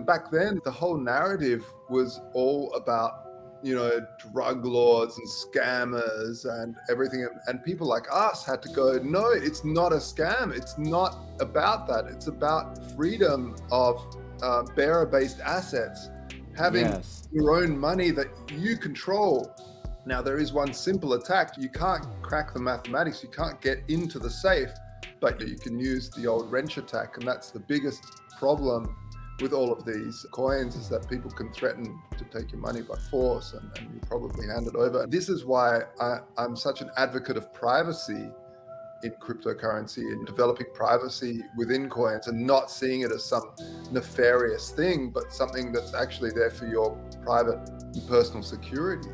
back then, the whole narrative was all about, drug lords and scammers and everything. And people like us had to go, no, it's not a scam. It's not about that. It's about freedom of bearer-based assets, having your own money that you control. Now, there is one simple attack. You can't crack the mathematics. You can't get into the safe, but you can use the old wrench attack. And that's the biggest problem with all of these coins, is that people can threaten to take your money by force and you probably hand it over. This is why I'm such an advocate of privacy in cryptocurrency and developing privacy within coins and not seeing it as some nefarious thing, but something that's actually there for your private and personal security.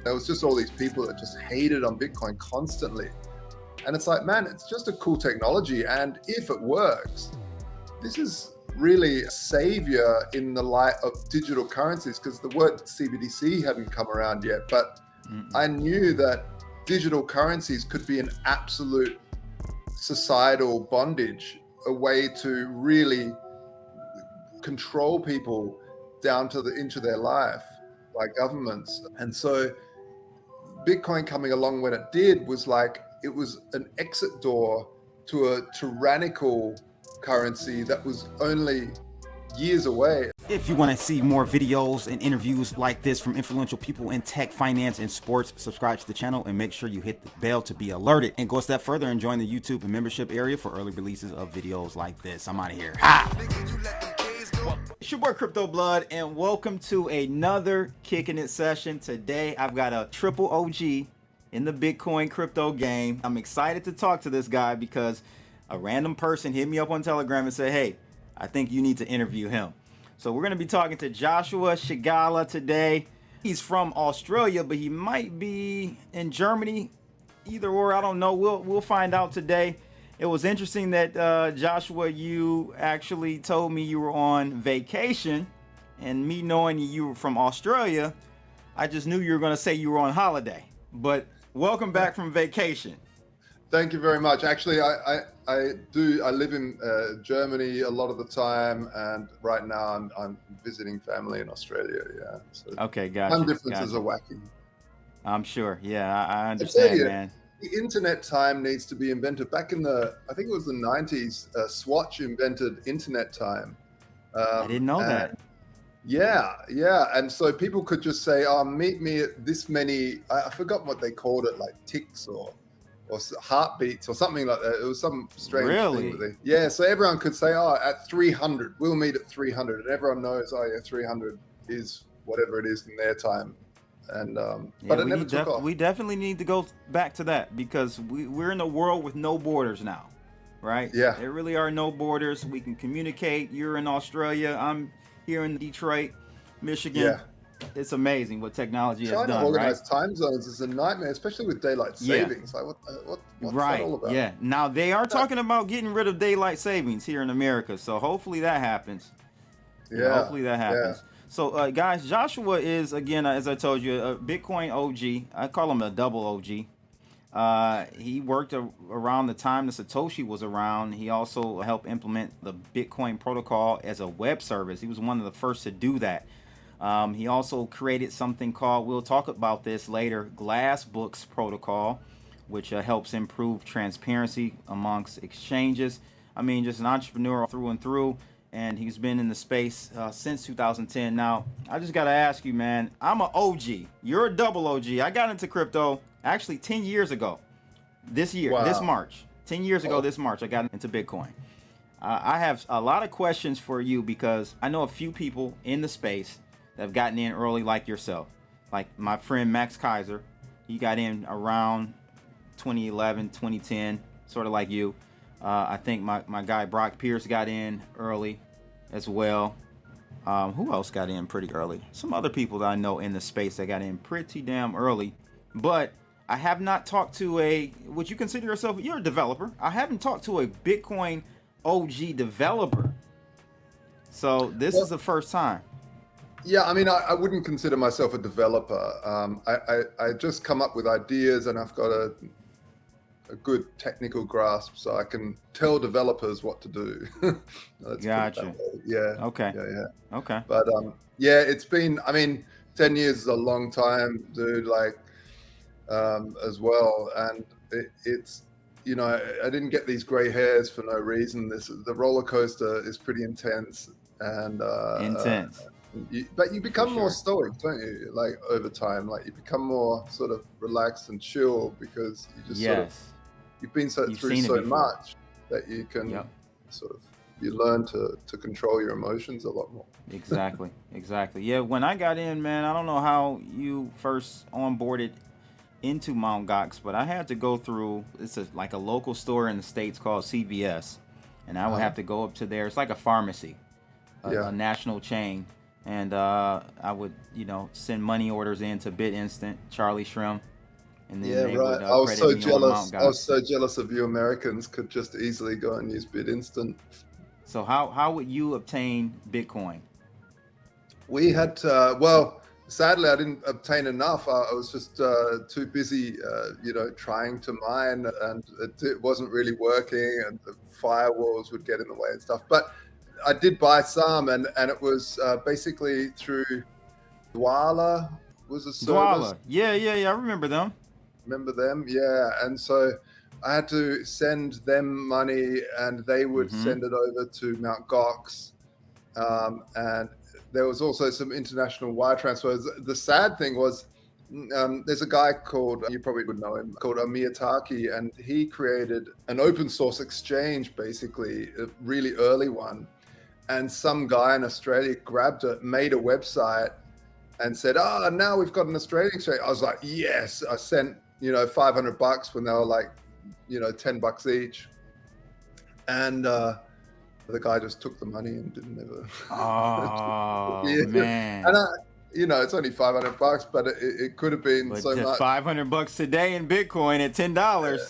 There was just all these people that just hated on Bitcoin constantly. And it's like, man, it's just a cool technology. And if it works, this is really a savior in the light of digital currencies, because the word CBDC hadn't come around yet. But I knew that digital currencies could be an absolute societal bondage, a way to really control people down to into their life by governments. And so Bitcoin coming along when it did was like, it was an exit door to a tyrannical currency that was only years away. If you want to see more videos and interviews like this from influential people in tech, finance, and sports, subscribe to the channel and make sure you hit the bell to be alerted. And go a step further and join the YouTube membership area for early releases of videos like this. I'm out of here. It's your boy Crypto Blood, and welcome to another Kicking It session. Today I've got a triple OG in the Bitcoin crypto game. I'm excited to talk to this guy because a random person hit me up on Telegram and said, hey, I think you need to interview him. So we're going to be talking to Joshua Scigala today. He's from Australia, but he might be in Germany, either or, I don't know. We'll find out today. It was interesting that Joshua, you actually told me you were on vacation, and me knowing you were from Australia, I just knew you were going to say you were on holiday. But welcome back from vacation. Thank you very much. Actually, I live in Germany a lot of the time, and right now I'm visiting family in Australia. Yeah. So okay, gotcha. Time differences are wacky. I'm sure. Yeah, I understand, man. The internet time needs to be invented. Back in I think it was the 90s, Swatch invented internet time. I didn't know that. Yeah. And so people could just say, oh, meet me at this many, I forgot what they called it, like ticks or heartbeats or something like that. It was some strange thing. Yeah, so everyone could say, oh, at 300, we'll meet at 300. And everyone knows, oh yeah, 300 is whatever it is in their time. And but it never took off. We definitely need to go back to that, because we're in a world with no borders now, right? Yeah. There really are no borders. We can communicate. You're in Australia. I'm here in Detroit, Michigan. Yeah. It's amazing what technology has done, Trying to organize right? time zones is a nightmare, especially with daylight savings. Like what's that all about? Yeah. Now they are talking about getting rid of daylight savings here in America, so hopefully that happens. Hopefully that happens. Yeah. So guys, Joshua is, again, as I told you, a Bitcoin OG. I call him a double OG. He worked around the time the Satoshi was around. He also helped implement the Bitcoin protocol as a web service. He was one of the first to do that. He also created something called, we'll talk about this later, Glassbooks protocol, which helps improve transparency amongst exchanges. I mean, just an entrepreneur through and through, and he's been in the space since 2010. Now, I just got to ask you, man, I'm an OG. You're a double OG. I got into crypto actually 10 years ago. This year, this March. 10 years ago this March, I got into Bitcoin. I have a lot of questions for you, because I know a few people in the space that have gotten in early like yourself. Like my friend Max Keiser, he got in around 2011, 2010, sort of like you. I think my guy Brock Pierce got in early as well. Who else got in pretty early? Some other people that I know in the space that got in pretty damn early. But I have not talked to would you consider yourself, you're a developer. I haven't talked to a Bitcoin OG developer. So this is the first time. Yeah, I mean, I wouldn't consider myself a developer. I just come up with ideas, and I've got a good technical grasp, so I can tell developers what to do. Let's put it that Gotcha. way. Yeah, Okay. yeah. Okay. But yeah, it's been. I mean, 10 years is a long time, dude. Like, as well, and it's I didn't get these gray hairs for no reason. The roller coaster is pretty intense, and Intense. but you For become more sure. stoic, don't you? Like over time, like you become more sort of relaxed and chill because you just sort of Yes. you've been You've through seen it so before. much that you can Yep. sort of you learn to control your emotions a lot more. Exactly. Exactly. Yeah. When I got in, man, I don't know how you first onboarded into MtGox, but I had to go through. It's like a local store in the States called CVS, and I would Uh-huh. have to go up to there. It's like a pharmacy, Yeah. a national chain, and I would send money orders into BitInstant, Charlie Shrimp, and then Yeah, they right. would I was credit so me on jealous. I was MtGox. so jealous of you Americans could just easily go and use BitInstant. So how would you obtain Bitcoin? We had well, sadly, I didn't obtain enough. I was just too busy, trying to mine, and it wasn't really working, and the firewalls would get in the way and stuff. But I did buy some, and it was basically through Dwala was a service. Dwala. Yeah. I remember them. Remember them? Yeah. And so I had to send them money, and they would Mm-hmm. send it over to Mt. Gox. And there was also some international wire transfers. The sad thing was, there's a guy called, you probably would know him, called Miyataki, and he created an open source exchange, basically, a really early one. And some guy in Australia grabbed it, made a website, and said, "Oh, now we've got an Australian exchange." I was like, "Yes!" I sent $500 when they were like $10 each, and the guy just took the money and didn't ever. Oh Yeah, man. and it's only $500, but it could have been But so the much. $500 today in Bitcoin at $10 Yeah,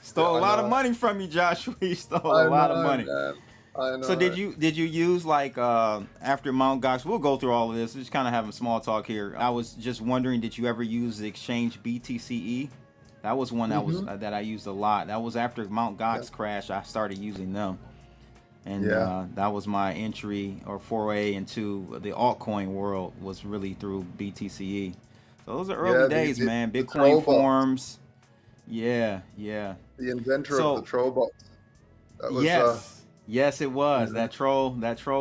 stole a I lot of know. money from you, Joshua. You stole a I lot of know, money. man. I So know. did you use like after MtGox? We'll go through all of this. Just kind of having small talk here. I was just wondering, did you ever use the exchange BTCE? That was one Hmm. that I used a lot. That was after Yeah. MtGox crash. I started using them, and Yeah. that was my entry or foray into the altcoin world. Was really through BTCE. So those are early Yeah, days, man. the Bitcoin troll box, forums. Yeah. the inventor of the So troll box. That was yes, it was yeah. that troll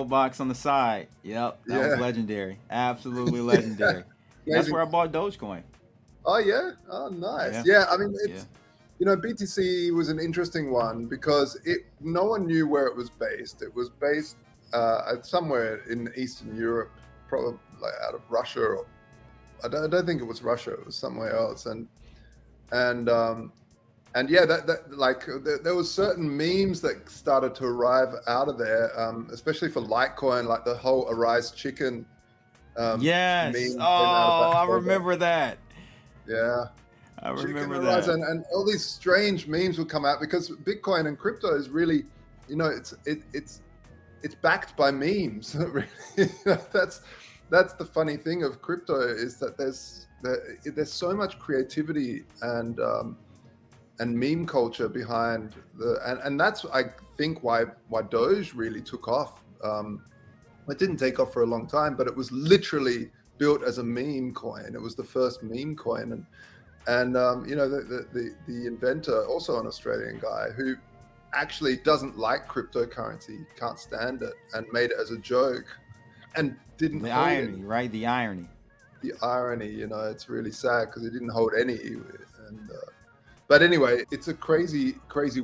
box on the side. Yep, that was Yeah. legendary, absolutely legendary. And that's Amazing. where I bought Dogecoin. Oh yeah. Oh nice. Yeah, Yeah. I mean, yeah, it's BTC was an interesting one because no one knew where it was based. It was based somewhere in Eastern Europe, probably like out of Russia. Or, I don't think it was Russia. It was somewhere else. And yeah, that like there was certain memes that started to arrive out of there, especially for Litecoin, like the whole Arise Chicken yes. meme came out of Oh, that I program. remember that. Yeah. I Chicken remember Arise, that. and all these strange memes would come out because Bitcoin and crypto is really, it's backed by memes. Really. That's the funny thing of crypto is that there's so much creativity and meme culture behind and that's I think why Doge really took off. It didn't take off for a long time, but it was literally built as a meme coin. It was the first meme coin, and the inventor, also an Australian guy who actually doesn't like cryptocurrency, can't stand it, and made it as a joke, and didn't The hold irony, any. right? The irony. The irony, it's really sad because he didn't hold any, and but anyway, it's a crazy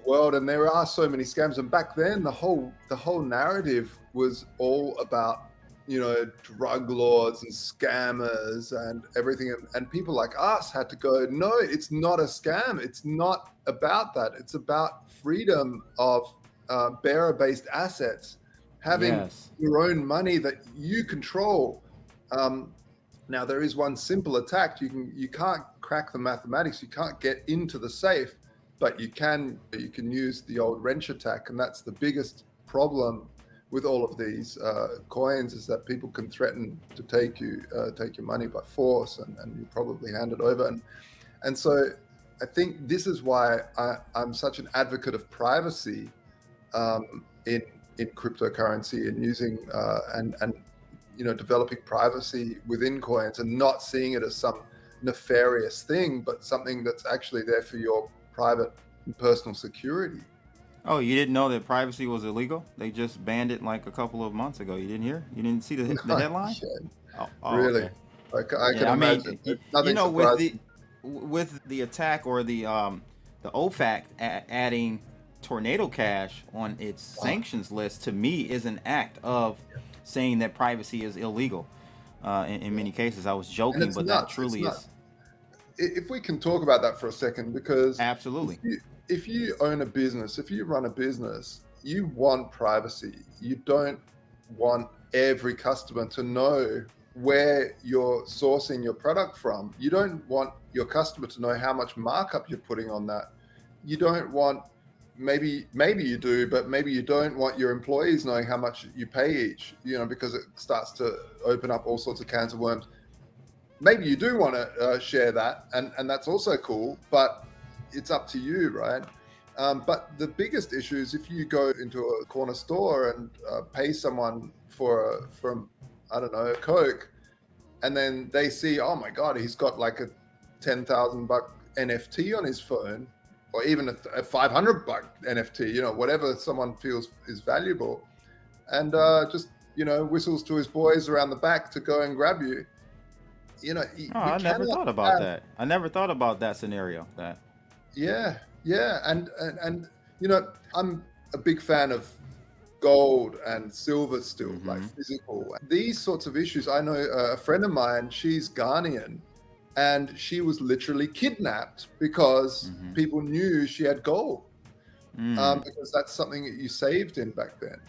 world, and there are so many scams. And back then, the whole narrative was all about drug lords and scammers and everything, and people like us had to go, no, it's not a scam. It's not about that. It's about freedom of bearer-based assets, having Yes. your own money that you control. Now there is one simple attack. You can't crack the mathematics. You can't get into the safe, but you can use the old wrench attack, and that's the biggest problem with all of these coins, is that people can threaten to take your money by force, and you probably hand it over. And so I think this is why I'm such an advocate of privacy in cryptocurrency, and using and developing privacy within coins, and not seeing it as some nefarious thing, but something that's actually there for your private and personal security. Oh, you didn't know that privacy was illegal? They just banned it like a couple of months ago. You didn't hear? You didn't see the headline? Oh, Really? okay. I can Yeah, I imagine. mean, Nothing surprising. with the attack, or the OFAC adding Tornado Cash on its sanctions list, to me is an act of saying that privacy is illegal. In many cases, I was joking, but that truly is. If we can talk about that for a second, because Absolutely. if you own a business, if you run a business, you want privacy. You don't want every customer to know where you're sourcing your product from. You don't want your customer to know how much markup you're putting on that. You don't want, maybe you do, but maybe you don't want your employees knowing how much you pay each, because it starts to open up all sorts of cans of worms. Maybe you do want to share that, and that's also cool, but it's up to you, right? But the biggest issue is if you go into a corner store and pay someone from I don't know, a Coke, and then they see, oh my God, he's got like a $10,000 NFT on his phone, or even a $500 NFT, whatever someone feels is valuable, and just whistles to his boys around the back to go and grab you. I never thought about that. I never thought about that scenario. Yeah, and I'm a big fan of gold and silver still, like physical. These sorts of issues. I know a friend of mine, she's Ghanaian, and she was literally kidnapped because people knew she had gold, because that's something that you saved in back then.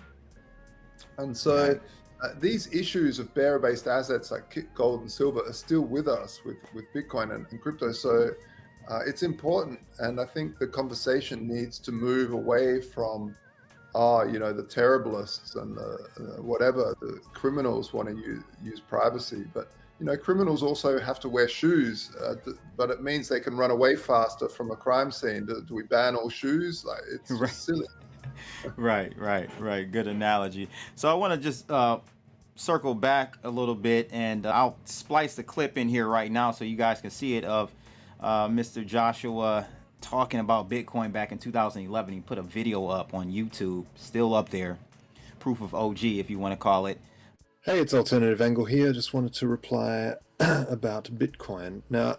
And so these issues of bearer-based assets like gold and silver are still with us with Bitcoin and crypto. So it's important, and I think the conversation needs to move away from the terriblists and the criminals want to use privacy, but criminals also have to wear shoes, but it means they can run away faster from a crime scene. Do we ban all shoes? Like, it's just silly. Right. Good analogy. So I want to just circle back a little bit, and I'll splice the clip in here right now so you guys can see it, of Mr. Joshua talking about Bitcoin back in 2011. He put a video up on YouTube, still up there, proof of OG if you want to call it. Hey, it's Alternative Angle here. Just wanted to reply about Bitcoin. Now,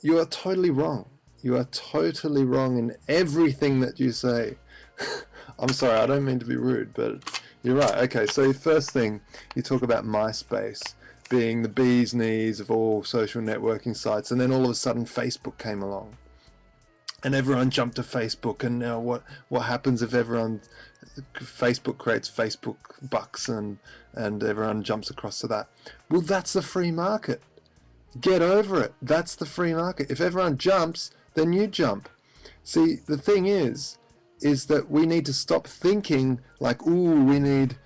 you are totally wrong. You are totally wrong in everything that you say. I'm sorry, I don't mean to be rude, but you're right. Okay, so first thing, you talk about MySpace being the bee's knees of all social networking sites, and then all of a sudden Facebook came along. And everyone jumped to Facebook, and now what happens if Facebook creates Facebook bucks and everyone jumps across to that? Well, that's the free market. Get over it. That's the free market. If everyone jumps, then you jump. See, the thing is that we need to stop thinking like, ooh, we need,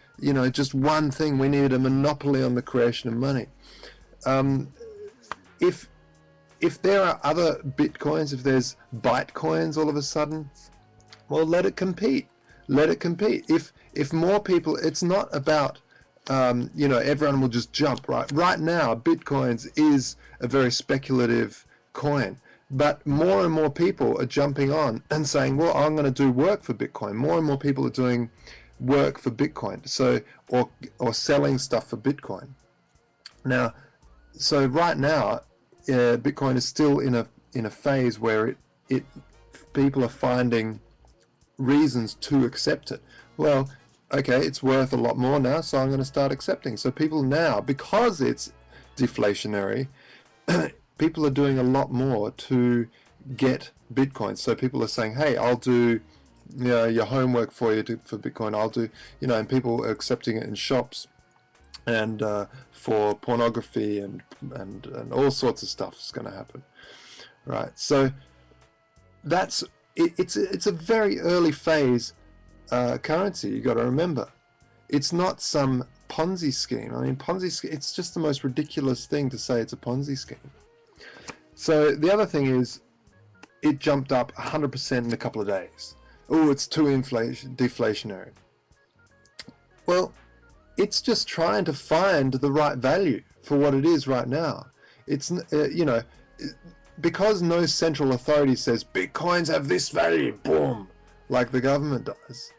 just one thing. We need a monopoly on the creation of money. If there are other Bitcoins, if there's Bytecoins all of a sudden, well, let it compete. Let it compete. If more people, it's not about, everyone will just jump, right? Right now, Bitcoins is a very speculative coin, but more and more people are jumping on and saying, well, I'm going to do work for Bitcoin. More and more people are doing work for Bitcoin, so or selling stuff for Bitcoin. Now, so right now, Bitcoin is still in a phase where people are finding reasons to accept it. Well, okay, it's worth a lot more now, so I'm going to start accepting. So people now, because it's deflationary, people are doing a lot more to get Bitcoin. So people are saying, hey, I'll do your homework for you for Bitcoin. I'll do, and people are accepting it in shops, and for pornography and all sorts of stuff is going to happen, right? So that's it's a very early phase currency. You got to remember, it's not some Ponzi scheme. I mean, it's just the most ridiculous thing to say it's a Ponzi scheme. So the other thing is, it jumped up 100% in a couple of days. Oh, it's too deflationary. Well, it's just trying to find the right value for what it is right now. It's, because no central authority says Bitcoins have this value, boom, like the government does.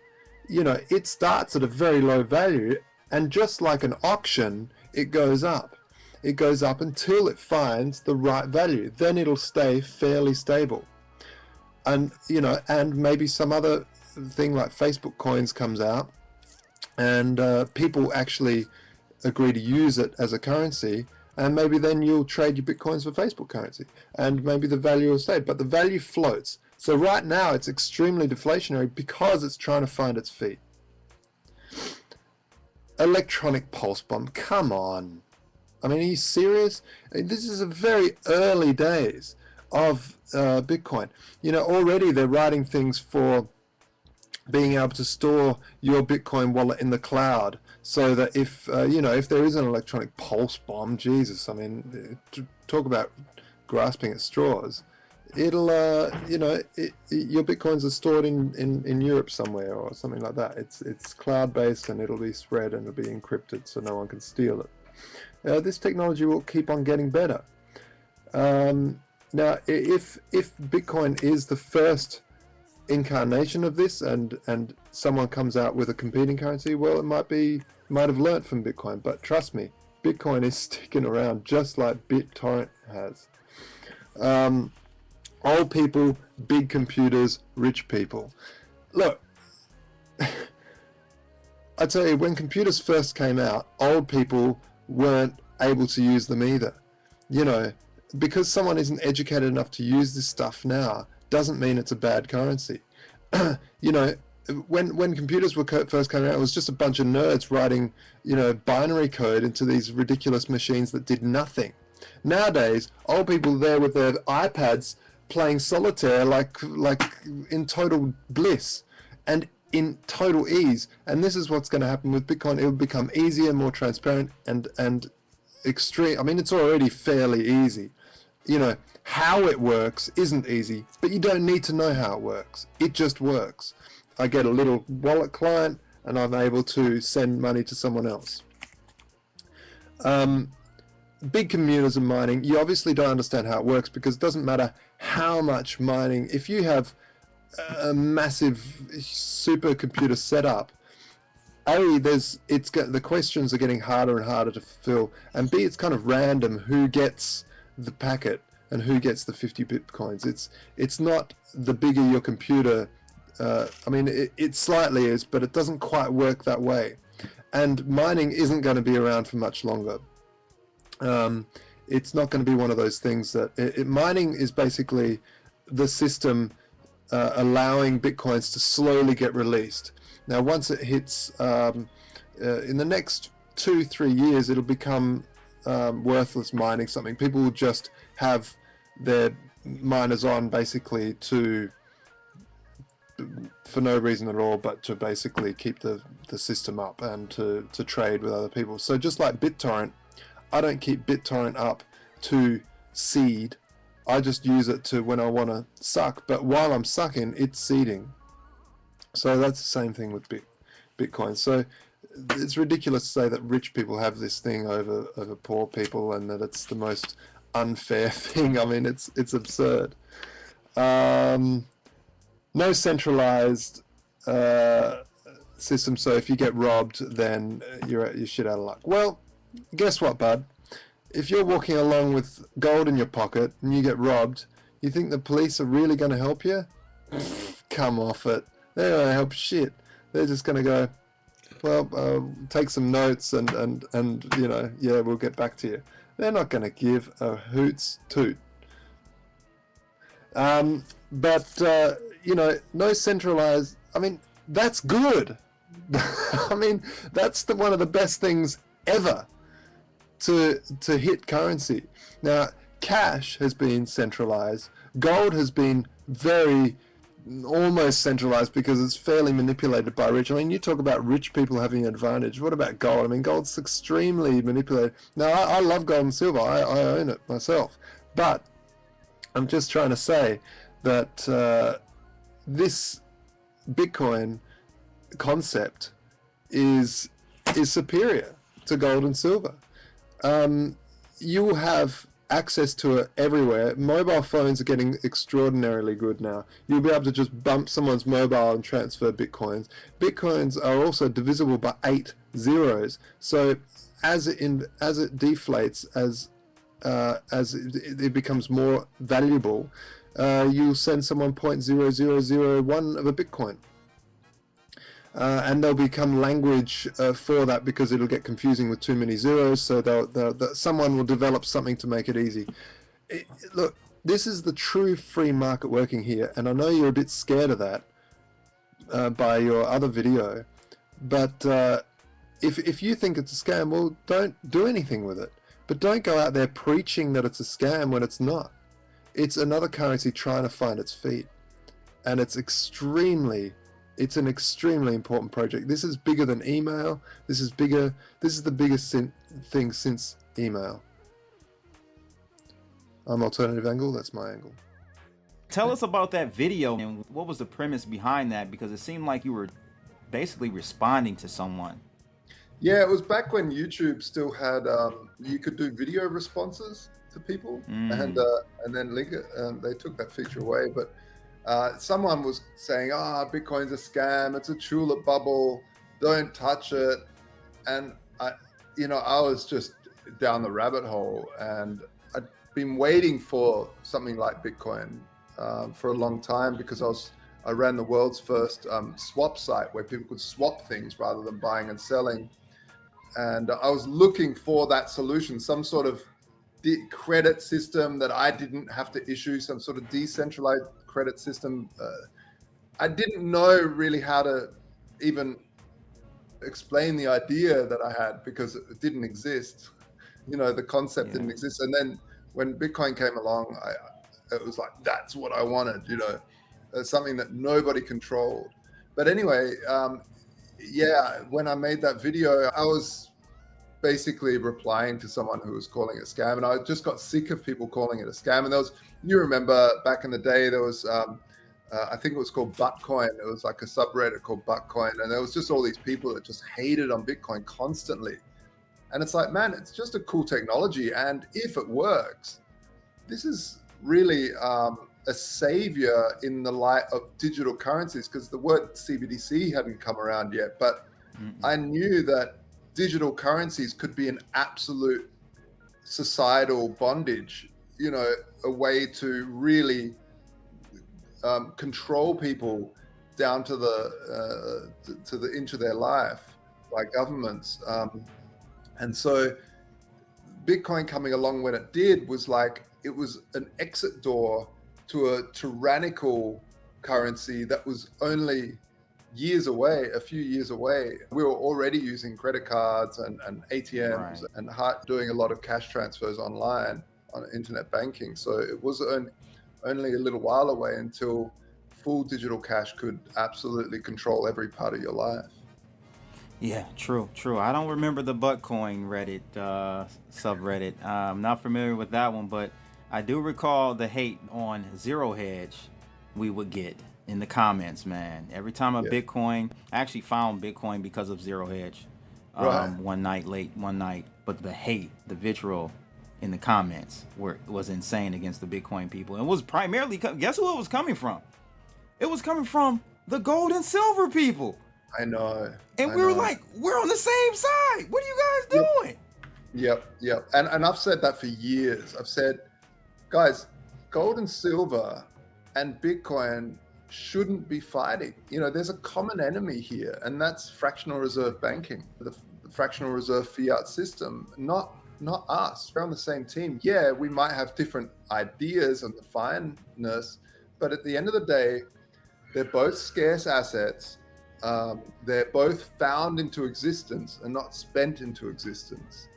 It starts at a very low value, and just like an auction, it goes up. It goes up until it finds the right value. Then it'll stay fairly stable. And, and maybe some other thing like Facebook coins comes out, and people actually agree to use it as a currency, and maybe then you'll trade your Bitcoins for Facebook currency, and maybe the value will stay, but the value floats. So right now it's extremely deflationary because it's trying to find its feet. Electronic pulse bomb, come on. I mean, are you serious? This is a very early days of Bitcoin. Already they're writing things for being able to store your Bitcoin wallet in the cloud, so that if there is an electronic pulse bomb, Jesus, I mean, talk about grasping at straws. It'll, your Bitcoins are stored in Europe somewhere or something like that. It's cloud-based, and it'll be spread and it'll be encrypted so no one can steal it. This technology will keep on getting better. Now, if Bitcoin is the first incarnation of this, and someone comes out with a competing currency, well, it might have learnt from Bitcoin, but trust me, Bitcoin is sticking around just like BitTorrent has. Old people, big computers, rich people. Look, I tell you, when computers first came out, old people weren't able to use them either. Because someone isn't educated enough to use this stuff now, doesn't mean it's a bad currency. When computers were first coming out, it was just a bunch of nerds writing, binary code into these ridiculous machines that did nothing. Nowadays, old people there with their iPads playing solitaire like in total bliss and in total ease. And this is what's going to happen with Bitcoin. It will become easier, more transparent, and extreme. I mean, it's already fairly easy. How it works isn't easy, but you don't need to know how it works. It just works. I get a little wallet client, and I'm able to send money to someone else. Big computers and mining, you obviously don't understand how it works, because it doesn't matter how much mining. If you have a massive supercomputer set up, the questions are getting harder and harder to fulfill, and B, it's kind of random who gets the packet and who gets the 50 Bitcoins. It's not the bigger your computer. I mean, it slightly is, but it doesn't quite work that way. And mining isn't going to be around for much longer. It's not going to be one of those things that mining is basically the system allowing Bitcoins to slowly get released. Now, once it hits, in the next 2-3 years, it'll become worthless mining something. People will just have their miners on basically for no reason at all, but to basically keep the system up and to trade with other people. So just like BitTorrent, I don't keep BitTorrent up to seed. I just use it to when I want to suck, but while I'm sucking, it's seeding. So that's the same thing with Bitcoin. So it's ridiculous to say that rich people have this thing over poor people, and that it's the most unfair thing. I mean, it's absurd. No centralized system, so if you get robbed, then you're shit out of luck. Well, guess what, bud? If you're walking along with gold in your pocket and you get robbed, you think the police are really going to help you? Come off it. They're going to help shit. They're just going to go, well, take some notes and yeah, we'll get back to you. They're not going to give a hoot's toot. But no centralized. I mean, that's good. I mean, that's one of the best things ever to hit currency. Now, cash has been centralized. Gold has been almost centralized because it's fairly manipulated by rich. I mean, you talk about rich people having an advantage. What about gold? I mean, gold's extremely manipulated. Now, I love gold and silver. I own it myself. But I'm just trying to say that this Bitcoin concept is superior to gold and silver. You will have access to it everywhere. Mobile phones are getting extraordinarily good now. You'll be able to just bump someone's mobile and transfer Bitcoins. Bitcoins are also divisible by 8 zeros. So as it deflates, as it becomes more valuable, you'll send someone 0.0001 of a Bitcoin. And they'll become language for that because it'll get confusing with too many zeros. So someone will develop something to make it easy. Look, this is the true free market working here, and I know you're a bit scared of that by your other video. But if you think it's a scam, well, don't do anything with it. But don't go out there preaching that it's a scam when it's not. It's another currency trying to find its feet, and it's an extremely important project. This is bigger than email. This is the biggest thing since email. I'm Alternative Angle, that's my angle. Tell us about that video and what was the premise behind that, because it seemed like you were basically responding to someone. Yeah, it was back when YouTube still had, you could do video responses to people and then link it. They took that feature away, but someone was saying, Bitcoin's a scam, it's a tulip bubble, don't touch it. And I was just down the rabbit hole, and I'd been waiting for something like Bitcoin for a long time, because I ran the world's first swap site where people could swap things rather than buying and selling. And I was looking for that solution, some sort of credit system that I didn't have to issue, some sort of decentralized credit system. I didn't know really how to even explain the idea that I had, because it didn't exist. The concept didn't exist. And then when Bitcoin came along, it was like, that's what I wanted, something that nobody controlled. But anyway, when I made that video, I was basically replying to someone who was calling it a scam, and I just got sick of people calling it a scam. And you remember back in the day, there was I think it was called Buttcoin. It was like a subreddit called Buttcoin, and there was just all these people that just hated on Bitcoin constantly. And it's like, man, it's just a cool technology, and if it works, this is really a savior in the light of digital currencies, because the word CBDC hadn't come around yet. But I knew that digital currencies could be an absolute societal bondage, a way to really control people down to the into their life by governments. And so Bitcoin coming along when it did was like, it was an exit door to a tyrannical currency that was only years away, a few years away. We were already using credit cards and ATMs and doing a lot of cash transfers online on internet banking. So it was only a little while away until full digital cash could absolutely control every part of your life. Yeah, true. I don't remember the Buttcoin Reddit subreddit. I'm not familiar with that one, but I do recall the hate on Zero Hedge we would get in the comments, man. Every time Bitcoin, I actually found Bitcoin because of Zero Hedge one night. But the hate, the vitriol in the comments was insane against the Bitcoin people. And it was primarily, guess who it was coming from? It was coming from the gold and silver people. I know. And we were like, we're on the same side. What are you guys doing? Yep. And I've said that for years. I've said, guys, gold and silver and Bitcoin shouldn't be fighting. There's a common enemy here, and that's fractional reserve banking, the fractional reserve fiat system, not us. We're on the same team. Yeah, we might have different ideas on the fineness, but at the end of the day, they're both scarce assets. They're both found into existence and not spent into existence,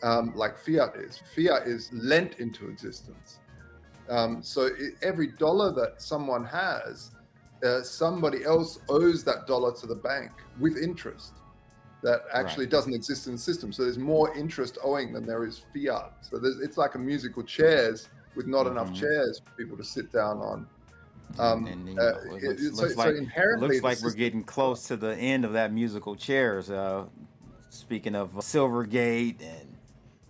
like fiat is. Fiat is lent into existence. So every dollar that someone has, somebody else owes that dollar to the bank with interest that actually doesn't exist in the system. So there's more interest owing than there is fiat. So it's like a musical chairs with not enough chairs for people to sit down on. And you know, it Inherently looks the like we're system. getting close to the end of that musical chairs. Speaking of Silvergate and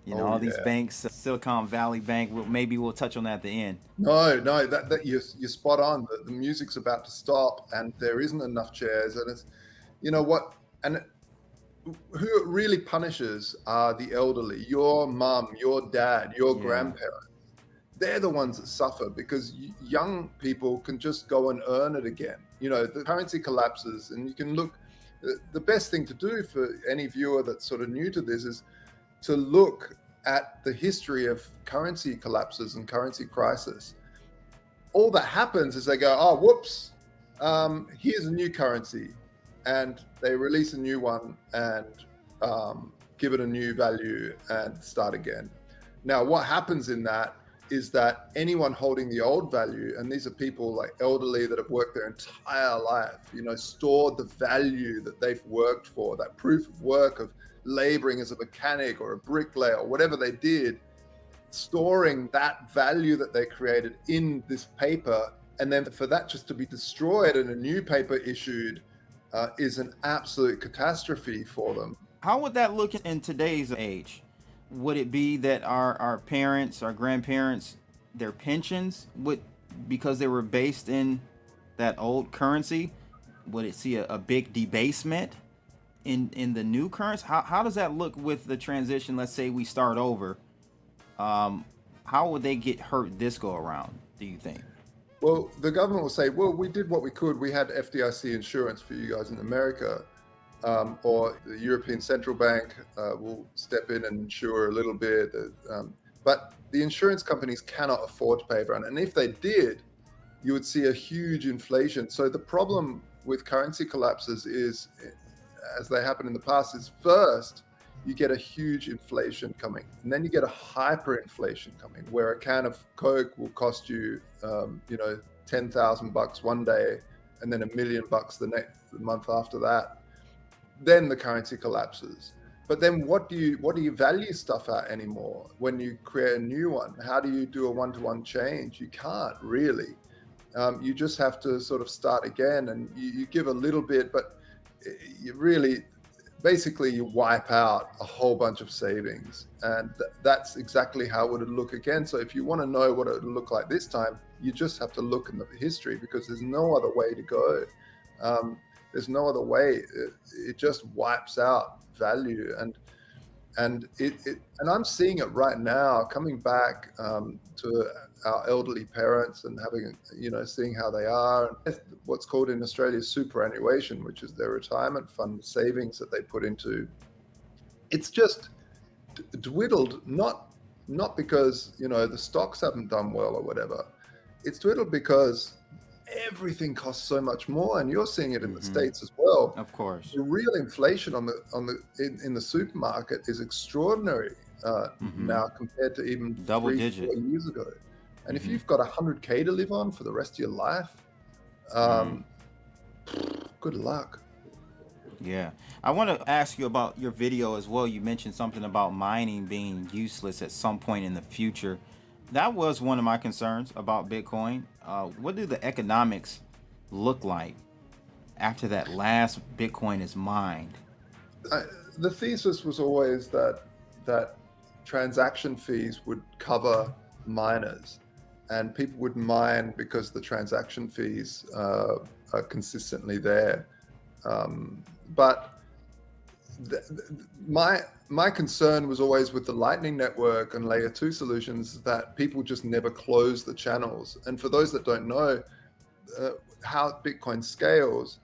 you know Oh all these yeah. banks, Silicon Valley Bank. Maybe we'll touch on that at the end. No, that you're spot on. The music's about to stop, and there isn't enough chairs, and it's, you know what, and who it really punishes are the elderly. Your mum, your dad, your Yeah. grandparents. They're the ones that suffer because young people can just go and earn it again. You know, the currency collapses, and you can look. The best thing to do for any viewer that's sort of new to this is to look at the history of currency collapses and currency crisis. All that happens is they go, oh, whoops, here's a new currency, and they release a new one and give it a new value and start again. Now, what happens in that is that anyone holding the old value, and these are people like elderly that have worked their entire life, you know, stored the value that they've worked for, that proof of work of laboring as a mechanic or a bricklayer or whatever they did, storing that value that they created in this paper, and then for that just to be destroyed and a new paper issued is an absolute catastrophe for them. How would that look in today's age? Would it be that our parents, our grandparents, their pensions would, because they were based in that old currency, would it see a big debasement in the new currency? How does that look with the transition? Let's say we start over. How would they get hurt this go around, do you think? Well, the government will say, well, we did what we could. We had FDIC insurance for you guys in America. Or the European Central Bank will step in and insure a little bit. But the insurance companies cannot afford to pay everyone. And if they did, you would see a huge inflation. So the problem with currency collapses is, as they happen in the past, is first, you get a huge inflation coming. And then you get a hyperinflation coming, where a can of Coke will cost you, $10,000 one day, and then $1 million the month after that. Then the currency collapses. But then what do you value stuff at anymore when you create a new one? How do you do a one-to-one change? You can't really. You just have to sort of start again, and you give a little bit, but you really, basically you wipe out a whole bunch of savings. And that's exactly how it would look again. So if you want to know what it would look like this time, you just have to look in the history, because there's no other way to go. There's no other way. It just wipes out value, and I'm seeing it right now, coming back to our elderly parents and having, seeing how they are, and what's called in Australia superannuation, which is their retirement fund savings that they put into. It's just dwindled, not because the stocks haven't done well or whatever. It's dwindled because everything costs so much more, and you're seeing it in the States as well. Of course, the real inflation in the supermarket is extraordinary now compared to even double digit 4 years ago. And if you've got $100K to live on for the rest of your life, good luck. Yeah, I want to ask you about your video as well. You mentioned something about mining being useless at some point in the future. That was one of my concerns about Bitcoin. What do the economics look like after that last Bitcoin is mined? The thesis was always that transaction fees would cover miners, and people would mine because the transaction fees are consistently there. But my concern was always with the Lightning Network and Layer 2 solutions, that people just never close the channels. And for those that don't know how Bitcoin scales,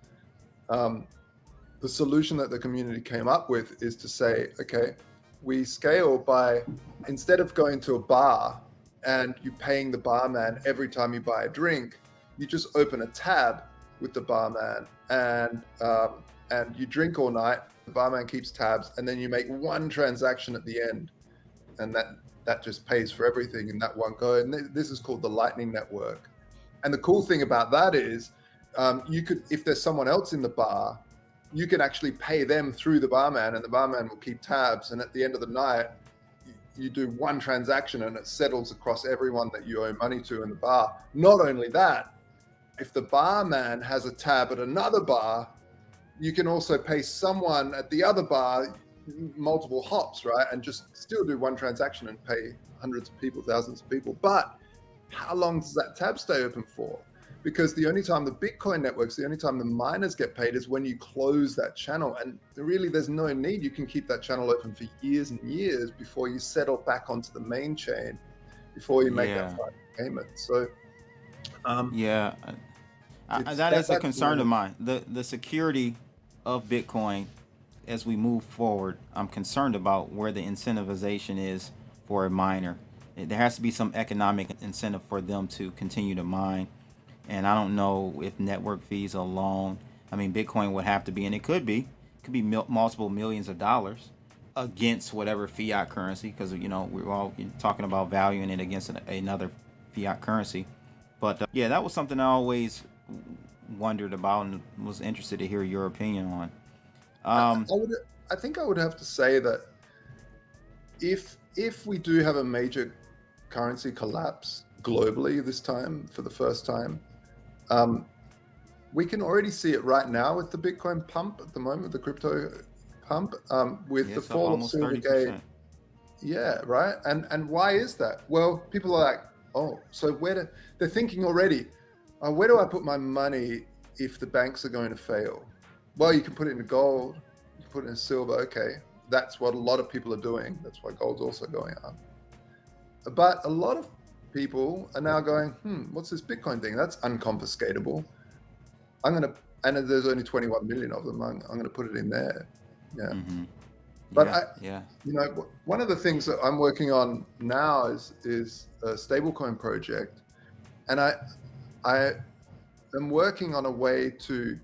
the solution that the community came up with is to say, okay, we scale by, instead of going to a bar and you paying the barman every time you buy a drink, you just open a tab with the barman and you drink all night. The barman keeps tabs, and then you make one transaction at the end, and that just pays for everything in that one go. And this is called the Lightning Network. And the cool thing about that is, you could, if there's someone else in the bar, you can actually pay them through the barman, and the barman will keep tabs. And at the end of the night, you do one transaction, and it settles across everyone that you owe money to in the bar. Not only that, if the barman has a tab at another bar, you can also pay someone at the other bar multiple hops, right? And just still do one transaction and pay hundreds of people, thousands of people. But how long does that tab stay open for? Because the only time the Bitcoin networks, the only time the miners get paid is when you close that channel. And really, there's no need. You can keep that channel open for years and years before you settle back onto the main chain, before you make that final payment. So, that is a concern of mine. The security of Bitcoin as we move forward. I'm concerned about where the incentivization is for a miner. There has to be some economic incentive for them to continue to mine. And I don't know if network fees alone, I mean, Bitcoin would have to be, and it could be multiple millions of dollars against whatever fiat currency, because, you know, we're all talking about valuing it against another fiat currency. But that was something I always wondered about and was interested to hear your opinion on. I think I would have to say that if we do have a major currency collapse globally this time for the first time, we can already see it right now with the Bitcoin pump at the moment, the crypto pump, with the fall of Silvergate. Yeah, right. And why is that? Well, people are like, oh, so they're thinking already, where do I put my money if the banks are going to fail? Well, you can put it in gold, you can put it in silver. Okay, that's what a lot of people are doing. That's why gold's also going up. But a lot of people are now going, what's this Bitcoin thing? That's unconfiscatable. And there's only 21 million of them. I'm going to put it in there. Yeah. Mm-hmm. But you know, one of the things that I'm working on now is a stablecoin project, and I am working on a way to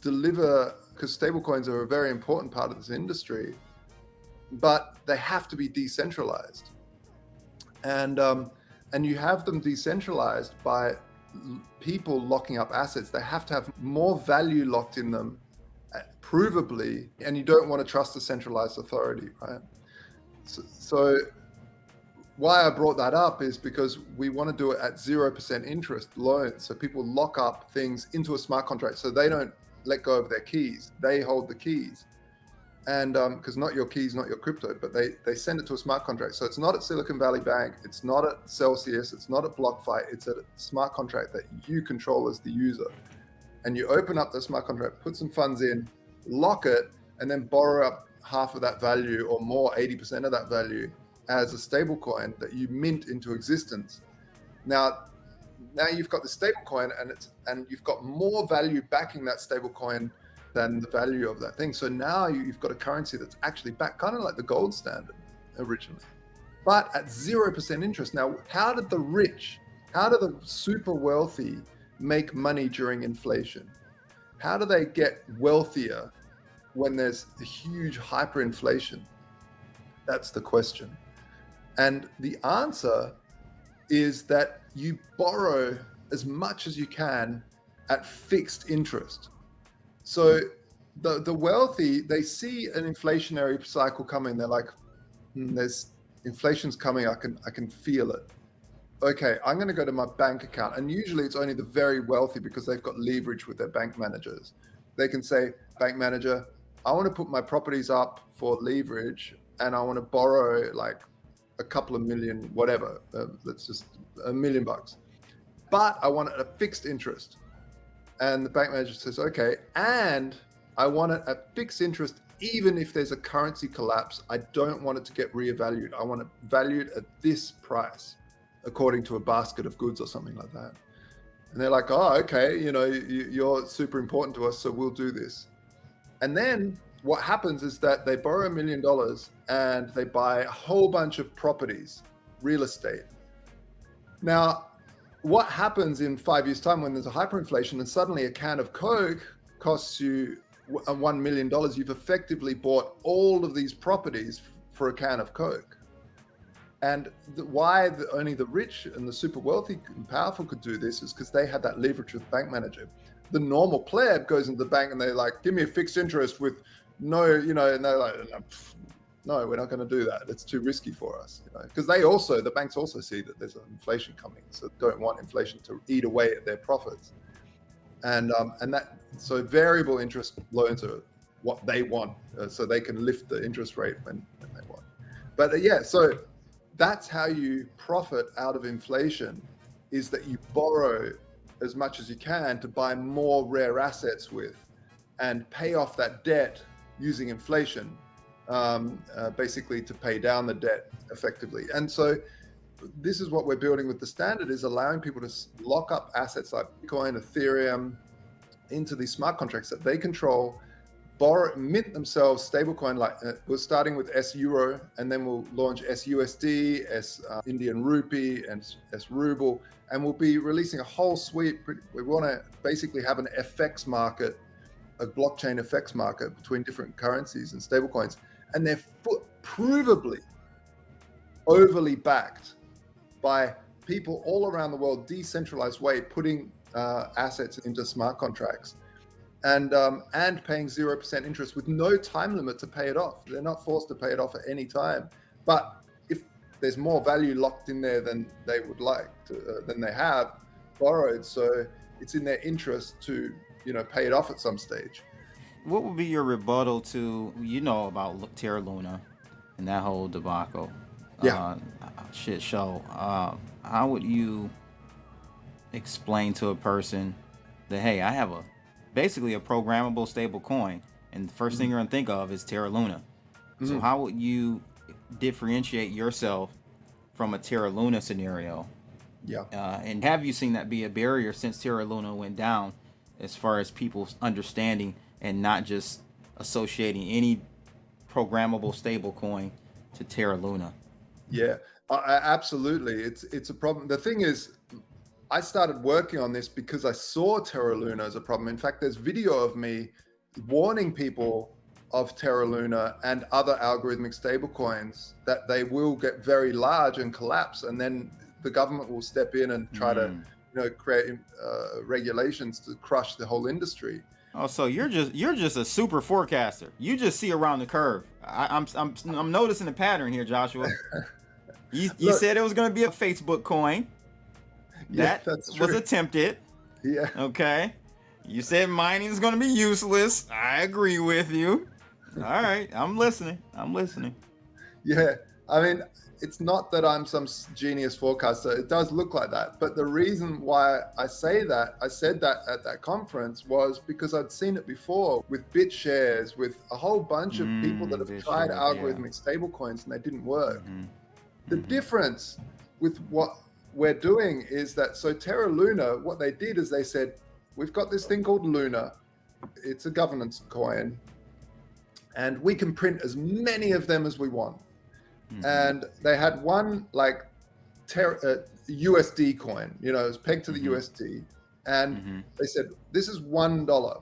deliver, because stablecoins are a very important part of this industry, but they have to be decentralized, and you have them decentralized by people locking up assets. They have to have more value locked in them, provably, and you don't want to trust a centralized authority, right? So why I brought that up is because we want to do it at 0% interest loans. So people lock up things into a smart contract so they don't let go of their keys. They hold the keys. And because not your keys, not your crypto, but they send it to a smart contract. So it's not at Silicon Valley Bank, it's not at Celsius, it's not at BlockFi, it's at a smart contract that you control as the user. And you open up the smart contract, put some funds in, lock it, and then borrow up half of that value or more, 80% of that value as a stable coin that you mint into existence. Now you've got the stable coin, and you've got more value backing that stable coin than the value of that thing. So now you've got a currency that's actually backed, kind of like the gold standard originally, but at 0% interest. Now, how do the super wealthy make money during inflation? How do they get wealthier when there's a huge hyperinflation? That's the question. And the answer is that you borrow as much as you can at fixed interest. So the wealthy, they see an inflationary cycle coming. They're like, there's inflation's coming. I can feel it. Okay, I'm going to go to my bank account. And usually it's only the very wealthy, because they've got leverage with their bank managers. They can say, bank manager, I want to put my properties up for leverage, and I want to borrow like a couple of million, whatever. That's just $1 million. But I want it at a fixed interest. And the bank manager says, okay, and I want it at fixed interest, even if there's a currency collapse. I don't want it to get reevaluated. I want it valued at this price, according to a basket of goods or something like that. And they're like, oh, okay, you know, you're super important to us, so we'll do this. And then what happens is that they borrow $1 million and they buy a whole bunch of properties, real estate. Now, what happens in 5 years' time when there's a hyperinflation and suddenly a can of Coke costs you $1 million? You've effectively bought all of these properties for a can of Coke. And why only the rich and the super wealthy and powerful could do this is because they had that leverage with the bank manager. The normal pleb goes into the bank and they're like, give me a fixed interest with no, you know, and they're like, no, we're not going to do that. It's too risky for us, because the banks also see that there's inflation coming, so don't want inflation to eat away at their profits. And so variable interest loans are what they want, so they can lift the interest rate when they want. But so that's how you profit out of inflation, is that you borrow as much as you can to buy more rare assets with, and pay off that debt using inflation, basically to pay down the debt effectively. And so this is what we're building with the standard, is allowing people to lock up assets like Bitcoin, Ethereum into these smart contracts that they control, mint themselves stablecoin. Like we're starting with S Euro, and then we'll launch SUSD, S Indian Rupee, and S Ruble, and we'll be releasing a whole suite. We want to basically have an FX market, a blockchain FX market between different currencies and stablecoins, and they're provably overly backed by people all around the world, decentralized way, putting assets into smart contracts, and paying 0% interest with no time limit to pay it off. They're not forced to pay it off at any time. But if there's more value locked in there than they would like to, than they have borrowed, so it's in their interest to pay it off at some stage. What would be your rebuttal to about Terra Luna and that whole debacle? Shit show. How would you explain to a person that, hey, I have basically a programmable stable coin, and the first thing you're gonna think of is Terra Luna. So how would you differentiate yourself from a Terra Luna scenario? And have you seen that be a barrier since Terra Luna went down, as far as people's understanding and not just associating any programmable stable coin to Terra Luna? Yeah, absolutely. It's a problem. The thing is, I started working on this because I saw Terra Luna as a problem. In fact, there's video of me warning people of Terra Luna and other algorithmic stablecoins that they will get very large and collapse, and then the government will step in and try to create regulations to crush the whole industry. Oh, so you're just a super forecaster. You just see around the curve. I'm noticing a pattern here, Joshua. You said it was going to be a Facebook coin. That was attempted. Yeah. Okay. You said mining is going to be useless. I agree with you. All right. I'm listening. Yeah. I mean, it's not that I'm some genius forecaster. It does look like that. But the reason why I said that at that conference, was because I'd seen it before with BitShares, with a whole bunch of people that have tried algorithmic stablecoins and they didn't work. The difference with what we're doing is that, so Terra Luna, what they did is they said, we've got this thing called Luna. It's a governance coin, and we can print as many of them as we want. And they had one like USD coin, it was pegged to the USD, and they said, this is $1.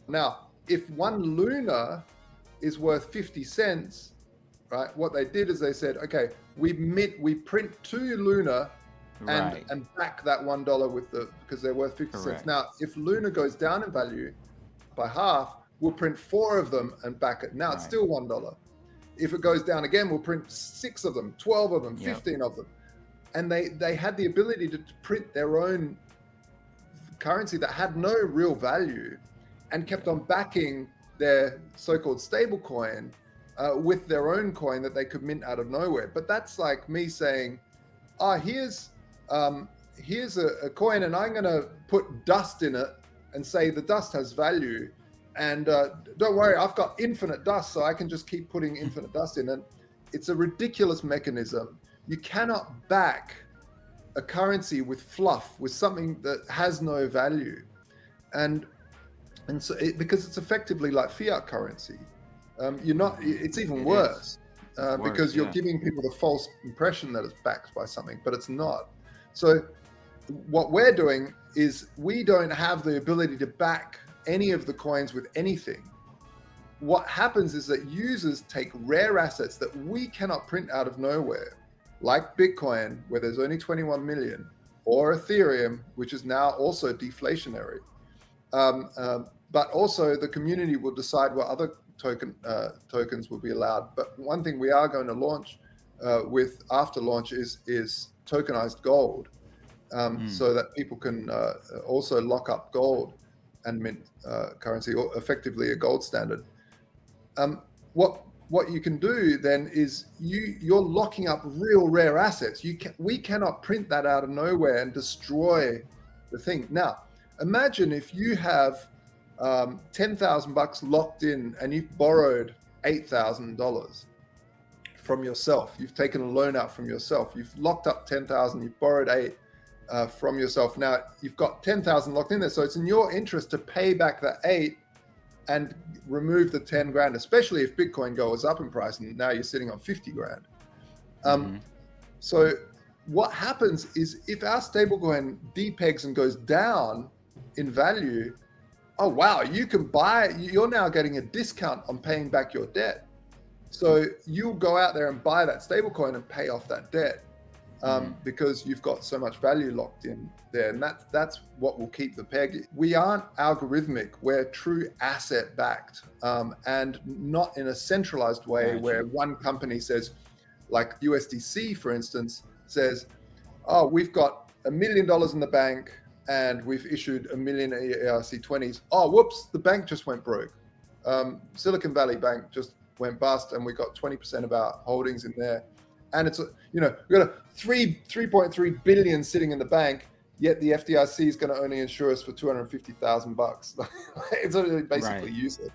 Now, if one Luna is worth 50 cents, right? What they did is they said, okay, we print 2 Luna and back that $1 because they're worth 50 cents. Now, if Luna goes down in value by half, we'll print 4 of them and back it. Now it's still $1. If it goes down again, we'll print 6 of them, 12 of them, 15 of them. And they had the ability to print their own currency that had no real value, and kept on backing their so-called stable coin with their own coin that they could mint out of nowhere. But that's like me saying, here's a coin, and I'm going to put dust in it and say the dust has value. And don't worry, I've got infinite dust, so I can just keep putting infinite dust in. And it's a ridiculous mechanism. You cannot back a currency with fluff, with something that has no value. And so because it's effectively like fiat currency. It's even worse, because you're giving people the false impression that it's backed by something, but it's not. So what we're doing is, we don't have the ability to back any of the coins with anything. What happens is that users take rare assets that we cannot print out of nowhere, like Bitcoin, where there's only 21 million, or Ethereum, which is now also deflationary. But also the community will decide what other tokens will be allowed. But one thing we are going to launch with after launch is tokenized gold, so that people can also lock up gold and mint currency, or effectively a gold standard. What you can do then is you're locking up real rare assets. We cannot print that out of nowhere and destroy the thing. Now, imagine if you have $10,000 locked in and you've borrowed $8,000 from yourself. You've taken a loan out from yourself. You've locked up 10,000. You've borrowed 8 from yourself. Now you've got 10,000 locked in there, so it's in your interest to pay back the 8 and remove the 10 grand, especially if Bitcoin goes up in price and now you're sitting on 50 grand. So what happens is if our stablecoin depegs and goes down in value, oh wow, you can buy, you're now getting a discount on paying back your debt. So you'll go out there and buy that stablecoin and pay off that debt because you've got so much value locked in there. And that's what will keep the peg. We aren't algorithmic, we're true asset backed, and not in a centralized way where one company says, like USDC, for instance, says, oh, we've got $1 million in the bank and we've issued 1 million ERC20s. Oh, whoops, the bank just went broke. Silicon Valley Bank just went bust and we got 20% of our holdings in there. And it's, we've got a 3.3 billion sitting in the bank, yet the FDIC is going to only insure us for $250,000. It's basically useless.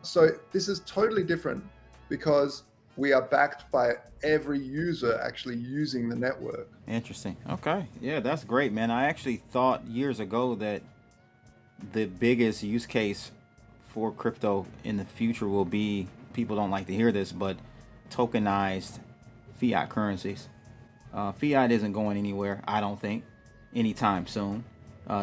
So this is totally different because we are backed by every user actually using the network. Interesting. Okay. Yeah, that's great, man. I actually thought years ago that the biggest use case for crypto in the future will be, people don't like to hear this, but tokenized fiat currencies. Fiat isn't going anywhere, I don't think, anytime soon.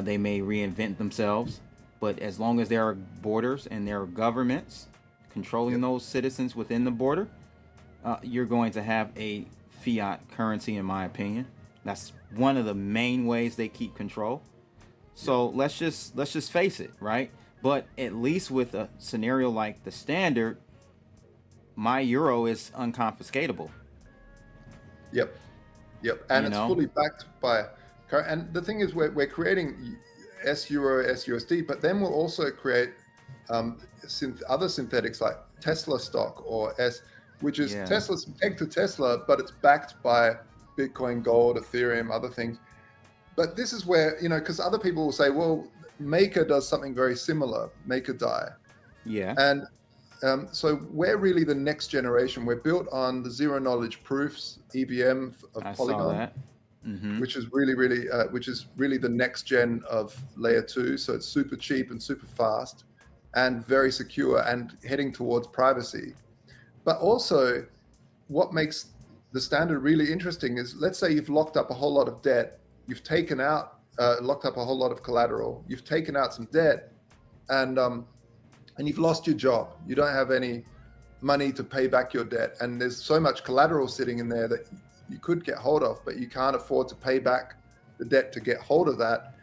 They may reinvent themselves, but as long as there are borders and there are governments controlling those citizens within the border, you're going to have a fiat currency, in my opinion. That's one of the main ways they keep control. So let's just face it, right? But at least with a scenario like the standard, my euro is unconfiscatable. Yep. And it's fully backed by, and the thing is we're creating S-Euro, S-USD, but then we'll also create other synthetics like Tesla stock or which is Tesla's pegged to Tesla, but it's backed by Bitcoin, gold, Ethereum, other things. But this is where, because other people will say, well, Maker does something very similar, Maker DAI. Yeah. And so we're really the next generation. We're built on the zero knowledge proofs, EVM of Polygon, which is really the next gen of layer 2. So it's super cheap and super fast and very secure and heading towards privacy. But also what makes the standard really interesting is, let's say you've locked up a whole lot of debt, you've taken out, locked up a whole lot of collateral, you've taken out some debt, and you've lost your job. You don't have any money to pay back your debt. And there's so much collateral sitting in there that you could get hold of, but you can't afford to pay back the debt to get hold of that.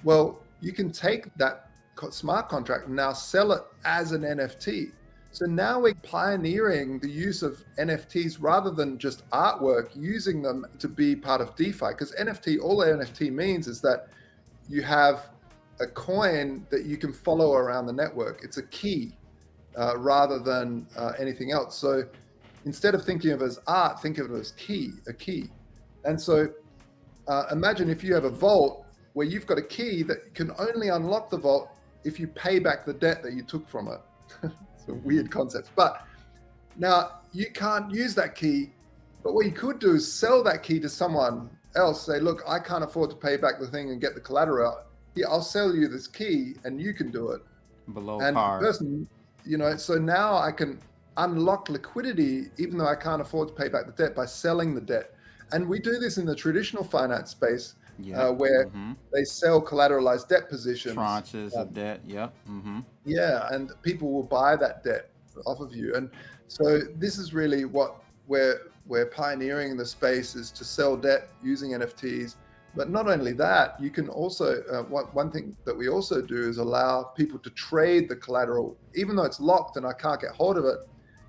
Well, you can take that smart contract and now sell it as an NFT. So now we're pioneering the use of NFTs rather than just artwork, using them to be part of DeFi. Because all NFT means is that you have a coin that you can follow around the network. It's a key rather than anything else. So instead of thinking of it as art, think of it as a key. And so imagine if you have a vault where you've got a key that can only unlock the vault if you pay back the debt that you took from it. It's a weird concept, but now you can't use that key, but what you could do is sell that key to someone else. Say, look, I can't afford to pay back the thing and get the collateral out. Yeah, I'll sell you this key and you can do it. Below and par. The person, so now I can unlock liquidity even though I can't afford to pay back the debt by selling the debt. And we do this in the traditional finance space where they sell collateralized debt positions. Tranches of debt, Yeah, and people will buy that debt off of you. And so this is really what we're pioneering in the space, is to sell debt using NFTs But not only that, you can also, one thing that we also do is allow people to trade the collateral, even though it's locked and I can't get hold of it.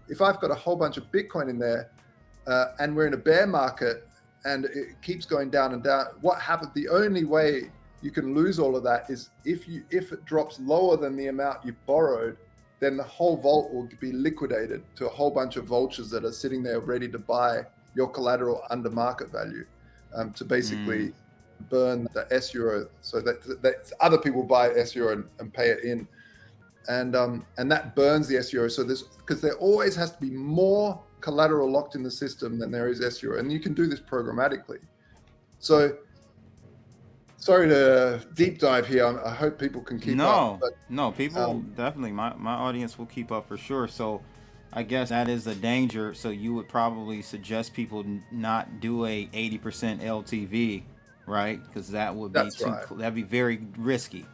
If I've got a whole bunch of Bitcoin in there and we're in a bear market and it keeps going down and down, what happens? The only way you can lose all of that is if it drops lower than the amount you borrowed, then the whole vault will be liquidated to a whole bunch of vultures that are sitting there ready to buy your collateral under market value, to basically burn the S euro, so that other people buy S euro and pay it in, and that burns the S euro. So because there always has to be more collateral locked in the system than there is S euro, and you can do this programmatically. So sorry to deep dive here. I hope people can keep up. No, people definitely. My audience will keep up for sure. So I guess that is a danger. So you would probably suggest people not do a 80% LTV, right? Because that would be that'd be very risky.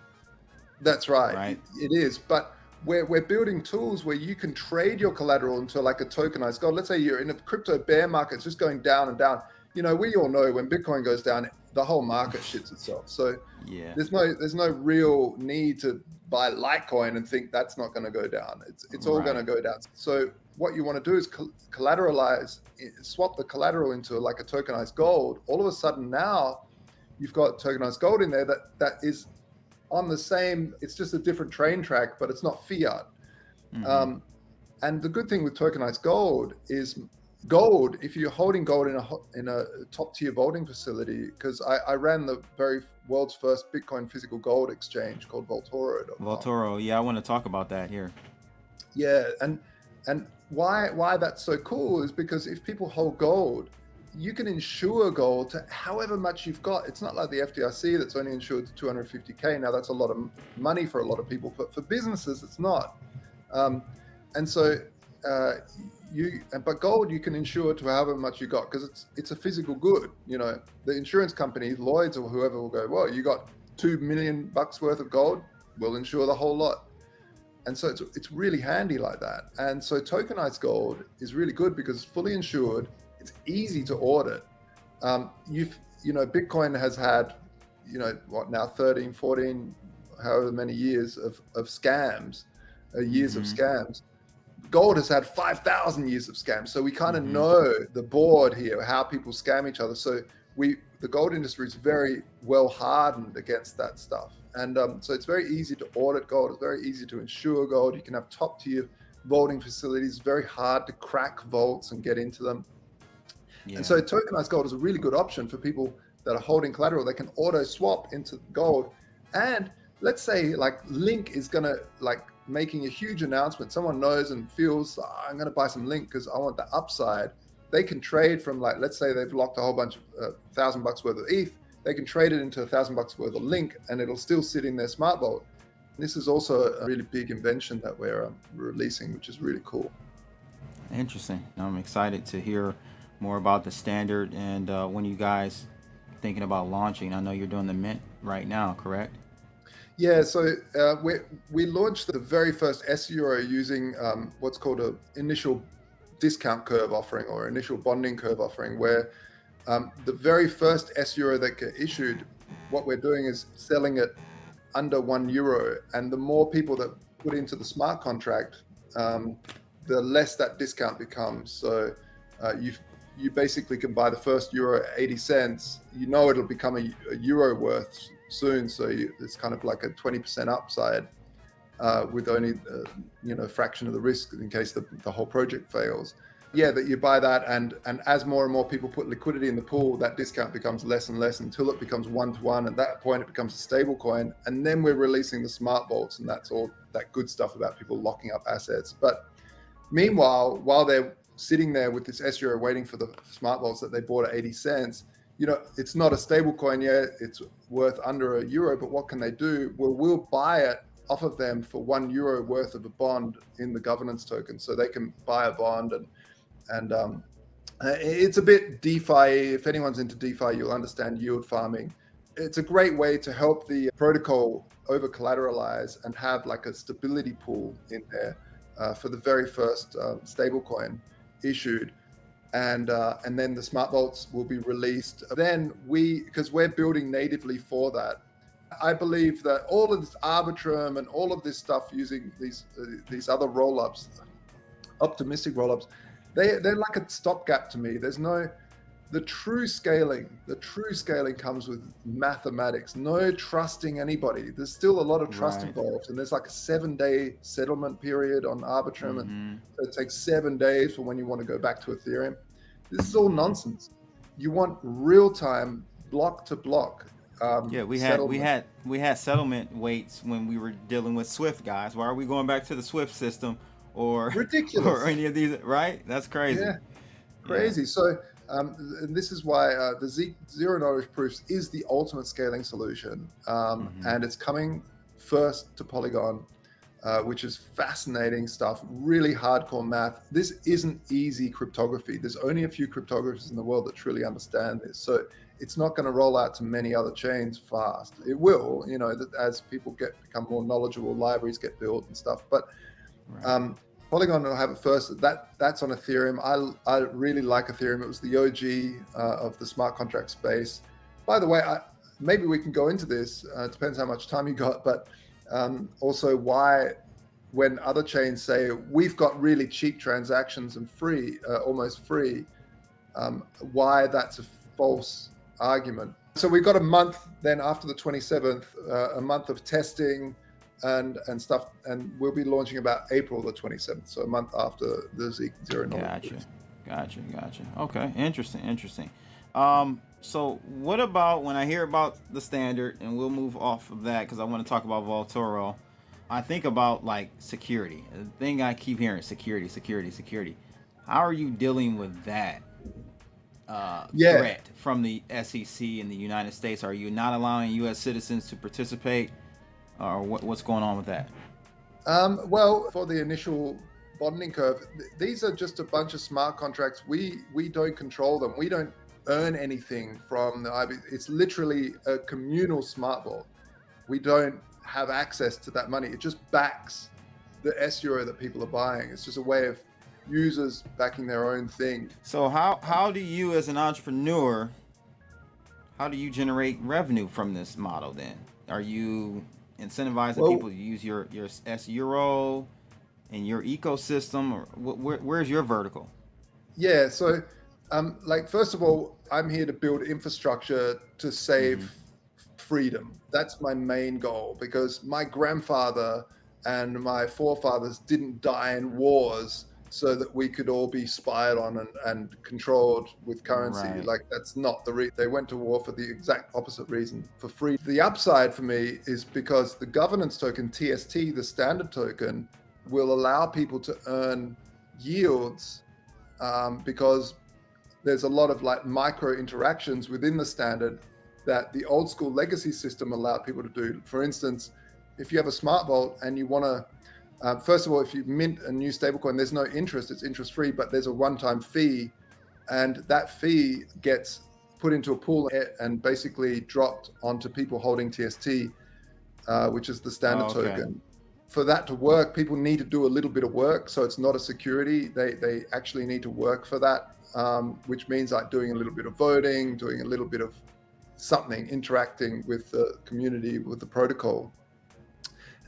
That's right. It is. But we're building tools where you can trade your collateral into like a tokenized gold. Let's say you're in a crypto bear market, it's just going down and down. You know, we all know when Bitcoin goes down, the whole market shits itself. So yeah, there's no real need to buy Litecoin and think that's not going to go down. It's all going to go down. So what you want to do is collateralize, swap the collateral into like a tokenized gold. All of a sudden now you've got tokenized gold in there that is on the same, it's just a different train track, but it's not fiat. And the good thing with tokenized gold is gold, if you're holding gold in a top tier vaulting facility, because I ran the very world's first Bitcoin physical gold exchange called Voltoro. Voltoro, yeah, I want to talk about that here. Yeah, and why that's so cool is because if people hold gold, you can insure gold to however much you've got. It's not like the FDIC that's only insured to 250K. Now that's a lot of money for a lot of people, but for businesses it's not. And so but gold you can insure to however much you got, because it's a physical good. You know, the insurance company, Lloyd's or whoever, will go, well, you got $2 million worth of gold, we'll insure the whole lot. And so it's really handy like that. And so tokenized gold is really good because it's fully insured. It's easy to audit. Bitcoin has had, what now, 13, 14, however many years of scams, years of scams. Gold has had 5,000 years of scams. So we kind of know the board here, how people scam each other. So the gold industry is very well hardened against that stuff. And so it's very easy to audit gold. It's very easy to insure gold. You can have top tier vaulting facilities. It's very hard to crack vaults and get into them. Yeah. And so tokenized gold is a really good option for people that are holding collateral. They can auto swap into gold. And let's say like Link is going to making a huge announcement. Someone knows and feels, I'm going to buy some Link because I want the upside. They can trade from let's say they've locked a whole bunch of $1,000 worth of ETH. They can trade it into $1,000 worth of Link and it'll still sit in their smart vault. This is also a really big invention that we're releasing, which is really cool. Interesting. I'm excited to hear more about the standard and when you guys thinking about launching. I know you're doing the mint right now, correct? Yeah, so we launched the very first S euro using what's called an initial discount curve offering or initial bonding curve offering, where the very first S euro that get issued, what we're doing is selling it under €1, and the more people that put into the smart contract, the less that discount becomes. So you basically can buy the first euro at 80 cents. You know it'll become a euro worth soon, so it's kind of like a 20% upside with only a fraction of the risk in case the whole project fails. Yeah, that you buy that, and as more and more people put liquidity in the pool, that discount becomes less and less until it becomes 1-to-1. At that point, it becomes a stable coin, and then we're releasing the smart vaults, and that's all that good stuff about people locking up assets. But meanwhile, while they're sitting there with this S euro waiting for the smart vaults that they bought at 80 cents, it's not a stable coin yet. It's worth under €1, but what can they do? Well, we'll buy it off of them for €1 worth of a bond in the governance token, so they can buy a bond and it's a bit DeFi. If anyone's into DeFi, you'll understand yield farming. It's a great way to help the protocol over collateralize and have like a stability pool in there for the very first stablecoin issued. and then the smart vaults will be released. Then because we're building natively for that, I believe that all of this Arbitrum and all of this stuff using these other rollups, optimistic rollups, they're like a stopgap to me. There's no the true scaling comes with mathematics. No trusting anybody. There's still a lot of trust involved, and there's like a 7-day settlement period on Arbitrum, and so it takes 7 days for when you want to go back to Ethereum. This is all nonsense. You want real time, block to block. We had settlement weights when we were dealing with Swift, guys. Why are we going back to the Swift system or ridiculous or any of these? Right? That's crazy. Yeah, crazy. Yeah. So and this is why the zero knowledge proofs is the ultimate scaling solution, and it's coming first to Polygon, which is fascinating stuff. Really hardcore math. This isn't easy cryptography. There's only a few cryptographers in the world that truly understand this. So it's not going to roll out to many other chains fast. It will, as people become more knowledgeable, libraries get built and stuff. But Polygon will have it first. That's on Ethereum. I really like Ethereum. It was the OG of the smart contract space. By the way, maybe we can go into this. It depends how much time you got. But also why, when other chains say we've got really cheap transactions and free, almost free, why that's a false argument. So we've got a month then after the 27th, a month of testing and stuff, and we'll be launching about April the 27th, so a month after the zero knowledge. Gotcha. Okay, interesting. So what about when I hear about the standard, and we'll move off of that because I want to talk about Voltoro. I think about like security. The thing I keep hearing, security. How are you dealing with that threat from the SEC in the United States? Are you not allowing U.S. citizens to participate, or what's going on with that? Well, for the initial bonding curve, these are just a bunch of smart contracts. We don't control them. We don't earn anything from the IB. It's literally a communal smart vault. We don't have access to that money. It just backs the S-Euro that people are buying. It's just a way of users backing their own thing. So how do you, as an entrepreneur, how do you generate revenue from this model then? Are you incentivizing people to use your S-Euro in your ecosystem, or where's your vertical? Yeah, so first of all, I'm here to build infrastructure to save freedom. That's my main goal, because my grandfather and my forefathers didn't die in wars so that we could all be spied on and controlled with currency. Right. Like, that's not they went to war for the exact opposite reason, for free. The upside for me is because the governance token, TST, the standard token, will allow people to earn yields because there's a lot of like micro interactions within the standard that the old school legacy system allowed people to do. For instance, if you have a smart vault and you want to, first of all, if you mint a new stablecoin, there's no interest, it's interest free, but there's a one-time fee, and that fee gets put into a pool and basically dropped onto people holding TST, which is the standard token. For that to work, people need to do a little bit of work, so it's not a security. They actually need to work for that, which means like doing a little bit of voting, doing a little bit of something, interacting with the community, with the protocol.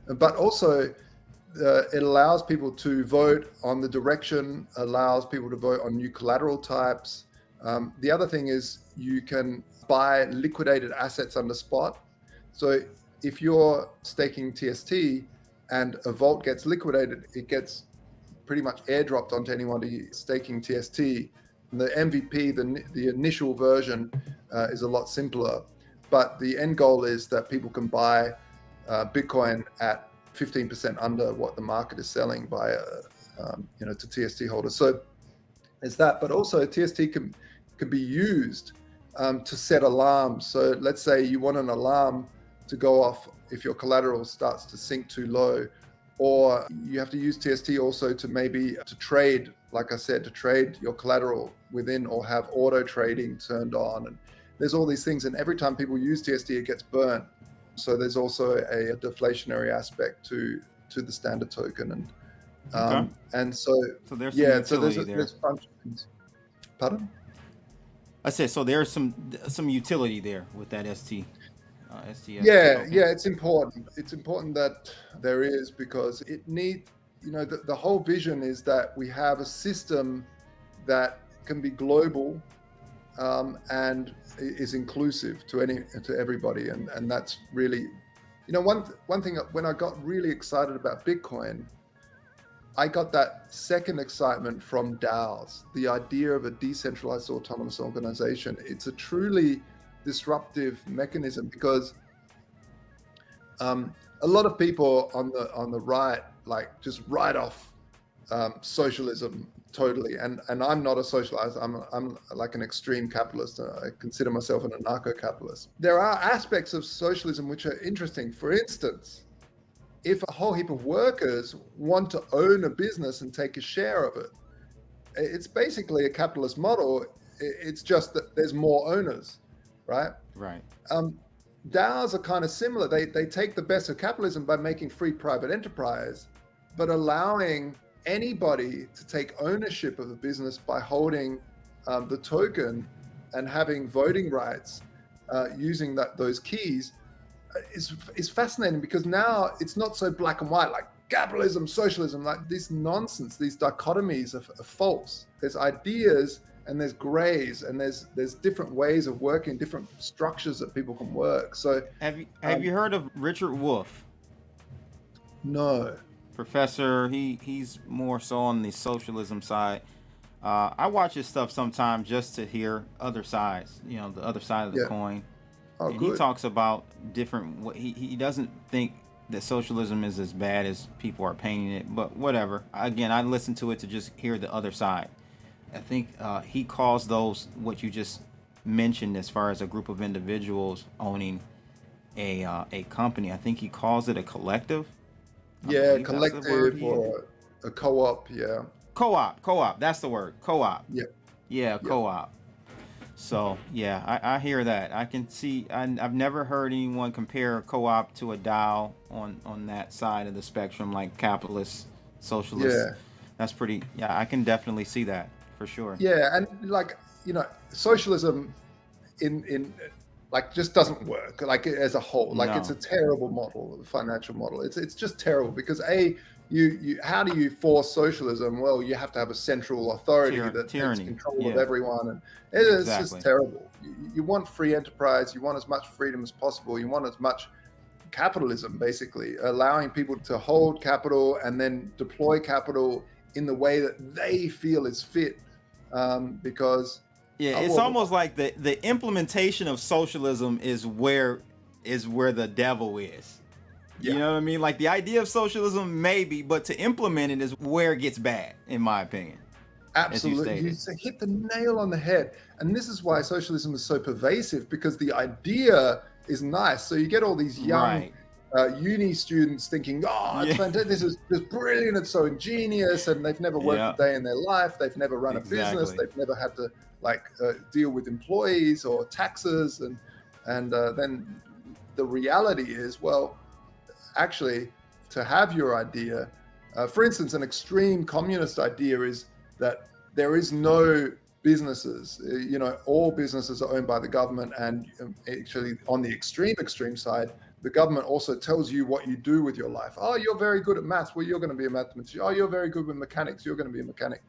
But also, it allows people to vote on the direction, allows people to vote on new collateral types. The other thing is you can buy liquidated assets under spot. So if you're staking TST and a vault gets liquidated, it gets pretty much airdropped onto anyone staking TST. And the MVP, the initial version, is a lot simpler. But the end goal is that people can buy Bitcoin at 15% under what the market is selling by, to TST holders. So it's that, but also TST can be used to set alarms. So let's say you want an alarm to go off if your collateral starts to sink too low, or you have to use TST also to trade, like I said, to trade your collateral within, or have auto trading turned on. And there's all these things, and every time people use TST, it gets burnt. So there's also a deflationary aspect to the standard token, and so there's there's a bunch of things. Pardon? I said, so there's some utility there with that STS Yeah, token. yeah, it's important. It's important that there is, because it needs, the whole vision is that we have a system that can be global, and is inclusive to everybody, and that's really, one thing. When I got really excited about Bitcoin, I got that second excitement from DAOs, the idea of a decentralized autonomous organization. It's a truly disruptive mechanism, because a lot of people on the right just write off socialism totally, and I'm not a socialist. I'm like an extreme capitalist. I consider myself an anarcho-capitalist. There are aspects of socialism which are interesting. For instance, if a whole heap of workers want to own a business and take a share of it, it's basically a capitalist model. It's just that there's more owners, right? Right. DAOs are kind of similar. They take the best of capitalism by making free private enterprise, but allowing anybody to take ownership of the business by holding the token and having voting rights, using those keys, is fascinating, because now it's not so black and white, like capitalism, socialism, like this nonsense. These dichotomies are false. There's ideas and there's grays, and there's different ways of working, different structures that people can work. So have you heard of Richard Wolff? No. Professor, he's more so on the socialism side. I watch his stuff sometimes just to hear other sides, the other side of the coin. Oh, and good. he talks about different. He doesn't think that socialism is as bad as people are painting it, but whatever. Again, I listen to it to just hear the other side. I think he calls those what you just mentioned, as far as a group of individuals owning a company. I think he calls it a collective. Yeah, collective or a co-op. Yeah. Co-op. That's the word. Co-op. Yeah. Yeah, co-op. So yeah, I hear that. I can see. I've never heard anyone compare co-op to a DAO on that side of the spectrum, like capitalist, socialist. Yeah. That's pretty. Yeah, I can definitely see that for sure. Yeah, and socialism in just doesn't work as a whole. No. It's a terrible model, the financial model. It's just terrible, because you how do you force socialism? Well, you have to have a central authority that takes control of everyone, and it's just terrible. You want free enterprise, you want as much freedom as possible, you want as much capitalism, basically allowing people to hold capital and then deploy capital in the way that they feel is fit, because it's almost like the implementation of socialism is where the devil is. You know what I mean? Like, the idea of socialism, maybe, but to implement it is where it gets bad, in my opinion. Absolutely. You hit the nail on the head. And this is why socialism is so pervasive, because the idea is nice. So you get all these young uni students thinking, it's fantastic. This is brilliant. It's so ingenious. And they've never worked a day in their life. They've never run a business. They've never had to deal with employees or taxes. And then the reality is, well, actually, to have your idea, for instance, an extreme communist idea is that there is no businesses. All businesses are owned by the government, and actually, on the extreme side, the government also tells you what you do with your life. Oh, you're very good at maths. Well, you're going to be a mathematician. Oh, you're very good with mechanics. You're going to be a mechanic.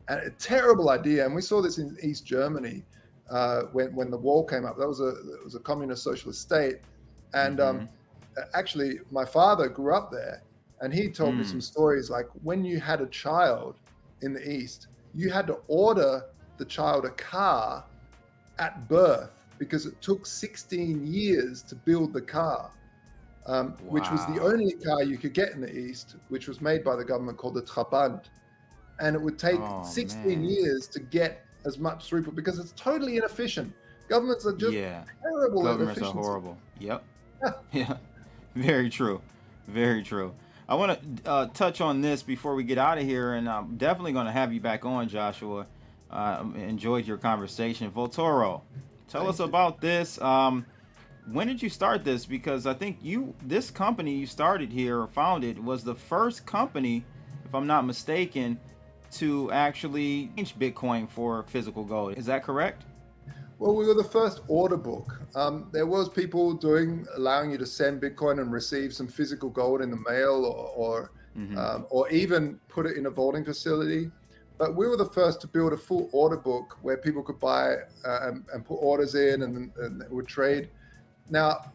And a terrible idea. And we saw this in East Germany when the wall came up. It was a communist socialist state, and actually, my father grew up there, and he told me some stories. Like, when you had a child in the East, you had to order the child a car at birth, because it took 16 years to build the car, which was the only car you could get in the East, which was made by the government, called the Trabant. And it would take 16 years to get as much throughput, because it's totally inefficient. Governments are just terrible. Governments are horrible. Yep. Yeah. Very true. Very true. I want to touch on this before we get out of here, and I'm definitely going to have you back on, Joshua. Enjoyed your conversation. Voltoro, tell us about this. When did you start this? Because I think this company you started here or founded was the first company, if I'm not mistaken, to actually change Bitcoin for physical gold. Is that correct? Well, we were the first order book. There was people allowing you to send Bitcoin and receive some physical gold in the mail, or even put it in a vaulting facility. But we were the first to build a full order book where people could buy and put orders in, and it would trade. Now,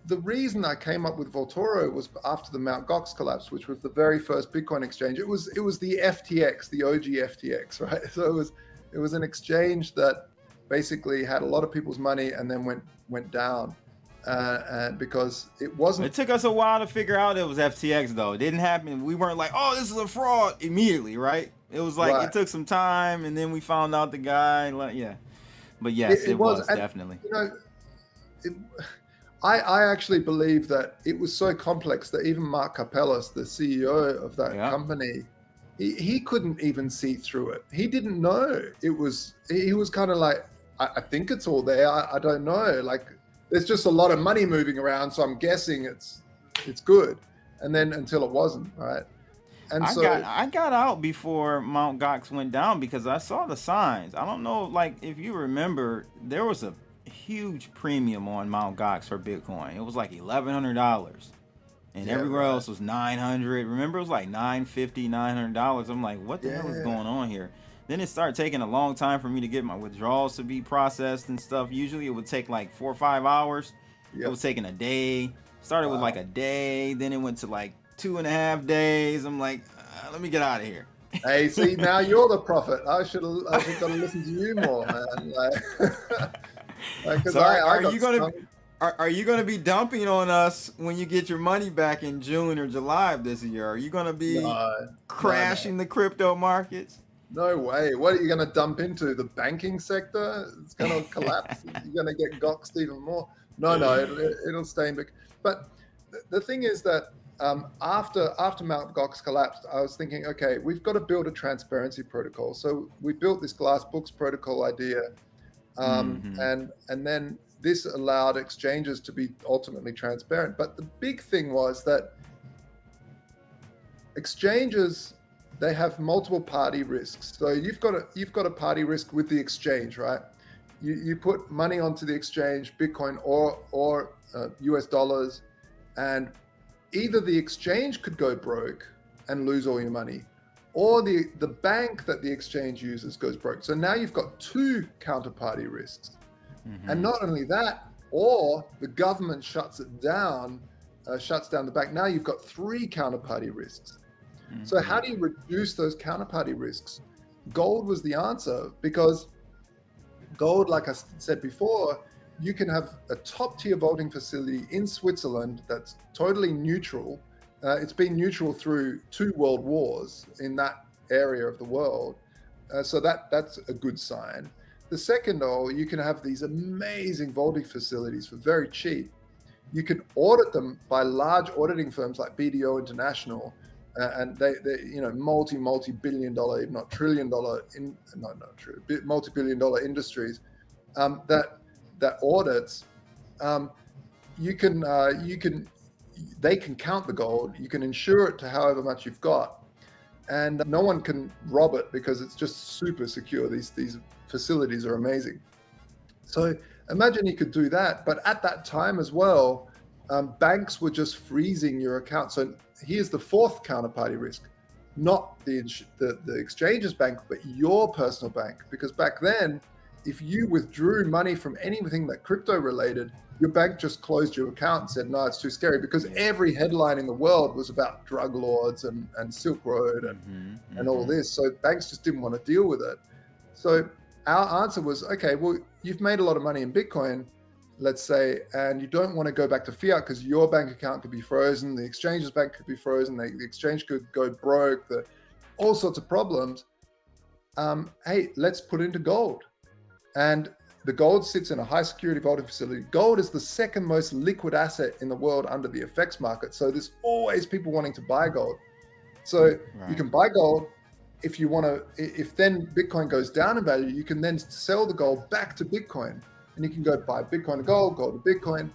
the reason I came up with Voltoro was after the MtGox collapse, which was the very first Bitcoin exchange. It was the FTX, the OG FTX, right? So it was an exchange that basically had a lot of people's money and then went down, and because it wasn't. It took us a while to figure out it was FTX, though. It didn't happen. We weren't like, oh, this is a fraud immediately, right? It was like It took some time, and then we found out the guy. Yeah, but yes, it was definitely. I actually believe that it was so complex that even Mark Karpelès, the CEO of that company, he couldn't even see through it. He didn't know it was. He was kind of like, I think it's all there. I don't know. Like, there's just a lot of money moving around, so I'm guessing it's good. And then until it wasn't, right? And I got out before MtGox went down because I saw the signs. I don't know, like, if you remember, there was a huge premium on MtGox for Bitcoin. It was like $1,100, and everywhere else was $900. Remember, it was like $950, $900. I'm like, what the hell is going on here? Then it started taking a long time for me to get my withdrawals to be processed and stuff. Usually it would take like 4 or 5 hours. It was taking a day. Started with like a day, then it went to like 2.5 days. I'm like, let me get out of here. Hey, see, now you're the prophet. I should have done listen to you more, man. So are you gonna be dumping on us when you get your money back in June or July of this year? Are you gonna be crashing the crypto markets? No way. What are you going to dump into? The banking sector? It's going to collapse. You're going to get goxed even more. No, it'll stay in. But the thing is that after MtGox collapsed, I was thinking, okay, we've got to build a transparency protocol. So we built this glass books protocol idea, and then this allowed exchanges to be ultimately transparent. But the big thing was that exchanges, they have multiple party risks. So you've got a party risk with the exchange, right? You put money onto the exchange, Bitcoin or US dollars, and either the exchange could go broke and lose all your money, or the bank that the exchange uses goes broke. So now you've got 2 counterparty risks. And not only that, or the government shuts down the bank. Now you've got 3 counterparty risks. So how do you reduce those counterparty risks? Gold was the answer, because gold, like I said before, you can have a top tier vaulting facility in Switzerland that's totally neutral. It's been neutral through 2 world wars in that area of the world. So that's a good sign. The second, though, you can have these amazing vaulting facilities for very cheap. You can audit them by large auditing firms like BDO International, and they multi-billion dollar, if not trillion dollar, multi-billion dollar industries that audits. They can count the gold. You can insure it to however much you've got, and no one can rob it because it's just super secure. These facilities are amazing. So imagine you could do that, but at that time as well, banks were just freezing your account. So here's the 4th counterparty risk, not the exchange's bank, but your personal bank. Because back then, if you withdrew money from anything that crypto related, your bank just closed your account and said, no, it's too scary, because every headline in the world was about drug lords and Silk Road and all this. So banks just didn't want to deal with it. So our answer was, okay, well, you've made a lot of money in Bitcoin, let's say, and you don't want to go back to fiat because your bank account could be frozen, the exchange's bank could be frozen, the exchange could go broke, all sorts of problems. Hey, let's put into gold. And the gold sits in a high security vaulting facility. Gold is the 2nd most liquid asset in the world under the FX market. So there's always people wanting to buy gold. So you can buy gold. If you want to, if then Bitcoin goes down in value, you can then sell the gold back to Bitcoin. And you can go buy Bitcoin to gold, gold to Bitcoin.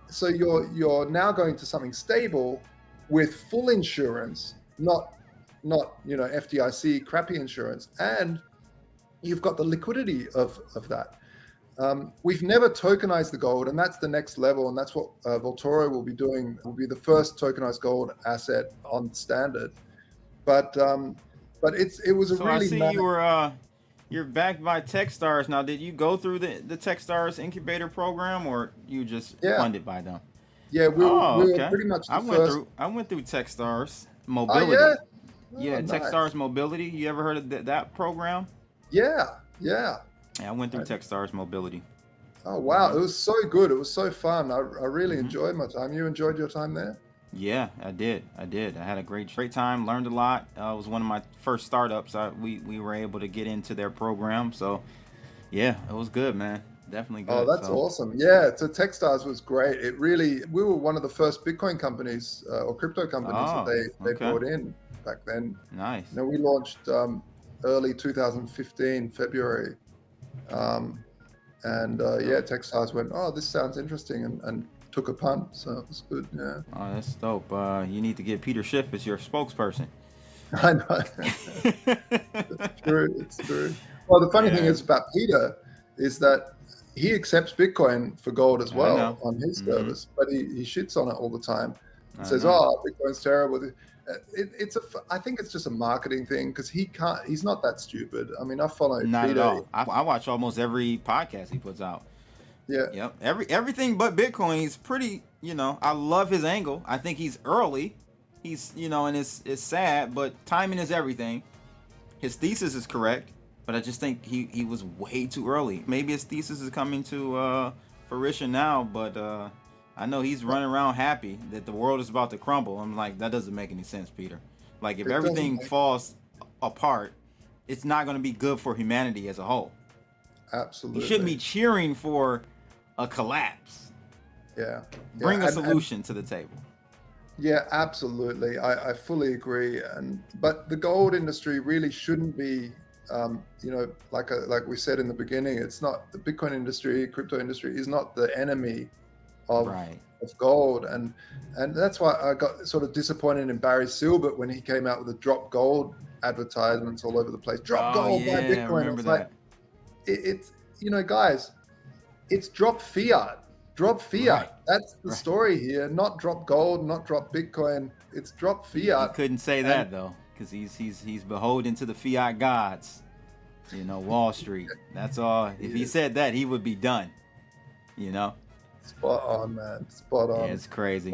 So you're now going to something stable with full insurance, not FDIC crappy insurance, and you've got the liquidity of that. We've never tokenized the gold, and that's the next level, and that's what Voltoro will be doing. Will be the first tokenized gold asset on standard. But it was a So really I see you're backed by TechStars. Now, did you go through the TechStars incubator program, or you just funded by them? Yeah, we were Okay. pretty much the I first. went through TechStars Oh Mobility. yeah, Yeah, nice. TechStars Mobility. You ever heard of that program? Yeah. Yeah, I went through TechStars Mobility. Oh wow, it was so good. It was so fun. I really enjoyed my time. You enjoyed your time there? Yeah, I did. I had a great time. Learned a lot. It was one of my first startups. We were able to get into their program. So, yeah, it was good, man. Definitely good. Oh, that's awesome. Yeah, so TechStars was great. We were one of the first Bitcoin companies or crypto companies that they brought in back then. Nice. We launched early 2015, February. TechStars went, oh, this sounds interesting, and took a punt, so it was good. Yeah. Oh, that's dope. You need to get Peter Schiff as your spokesperson. I know. It's true. Well, the funny thing is about Peter is that he accepts Bitcoin for gold as well on his service, but he shits on it all the time. He says, "Oh, Bitcoin's terrible." I think it's just a marketing thing because he's not that stupid. I mean, I follow Not Peter. at all. I watch almost every podcast he puts out. Yeah. Yep. Everything but Bitcoin. He's pretty. I love his angle. I think he's early. He's and it's sad, but timing is everything. His thesis is correct, but I just think he was way too early. Maybe his thesis is coming to fruition now, but I know he's running around happy that the world is about to crumble. I'm like, that doesn't make any sense, Peter. Like, if everything falls apart, it's not going to be good for humanity as a whole. Absolutely. You shouldn't be cheering for a collapse. Yeah. Bring a solution to the table. Yeah, absolutely. I fully agree. But the gold industry really shouldn't be, like we said in the beginning, it's not the Bitcoin industry, crypto industry is not the enemy of gold. And that's why I got sort of disappointed in Barry Silbert when he came out with the drop gold advertisements all over the place. Drop gold, buy Bitcoin. I remember that. It's guys, it's drop fiat. Drop fiat. Right. That's the story here. Not drop gold, not drop Bitcoin. It's drop fiat. He couldn't say that though, because he's beholden to the fiat gods. Wall Street. That's all. If he said that, he would be done. Spot on, man. Spot on. Yeah, it's crazy,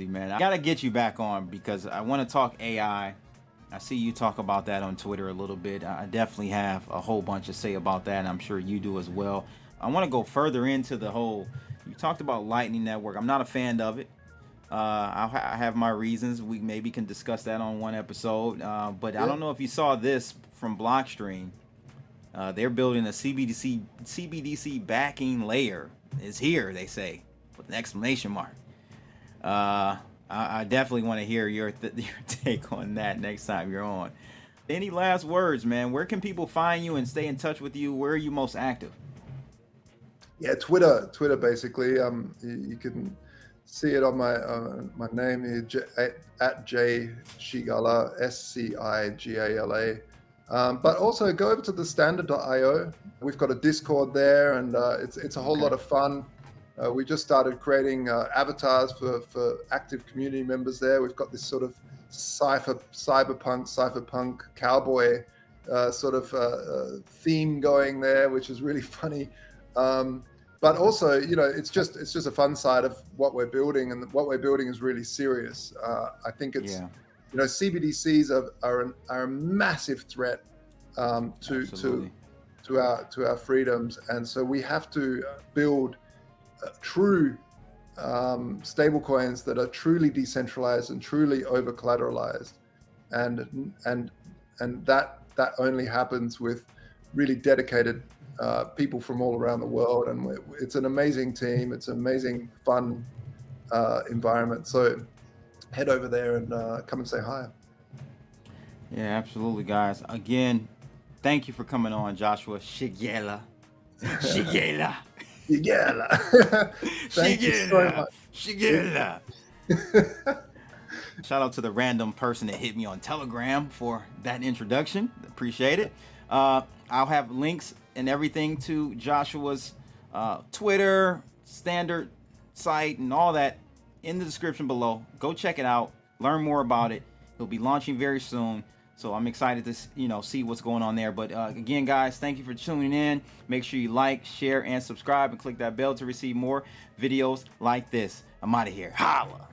man. I gotta get you back on because I want to talk AI. I see you talk about that on Twitter a little bit. I definitely have a whole bunch to say about that, and I'm sure you do as well. I want to go further into the whole. You talked about Lightning Network. I'm not a fan of it. I have my reasons. We maybe can discuss that on one episode. But I don't know if you saw this from Blockstream. They're building a CBDC backing layer. It's here, they say, with an exclamation mark. I definitely want to hear your take on that next time you're on. Any last words, man? Where can people find you and stay in touch with you? Where are you most active? Yeah, Twitter basically. You can see it on my name here, at J Shigala, Scigala. But also go over to the standard.io. We've got a Discord there, and it's a whole lot of fun. We just started creating avatars for active community members there. We've got this sort of cyberpunk cowboy sort of theme going there, which is really funny. But also, it's just a fun side of what we're building, and what we're building is really serious. I think it's CBDCs are a massive threat to our freedoms, and so we have to build true stable coins that are truly decentralized and truly over collateralized, and that only happens with really dedicated people from all around the world, and it's an amazing team. It's an amazing fun environment. So head over there and come and say hi. Yeah, absolutely, guys. Again, thank you for coming on, Joshua Shigala. Shigala. Shigala. Thank you so much. Shigala. Shout out to the random person that hit me on Telegram for that introduction. Appreciate it. I'll have links and everything to Joshua's Twitter, standard site, and all that in the description below. Go check it out. Learn more about it. He'll be launching very soon. So I'm excited to see what's going on there. But again, guys, thank you for tuning in. Make sure you like, share, and subscribe, and click that bell to receive more videos like this. I'm out of here. Holla!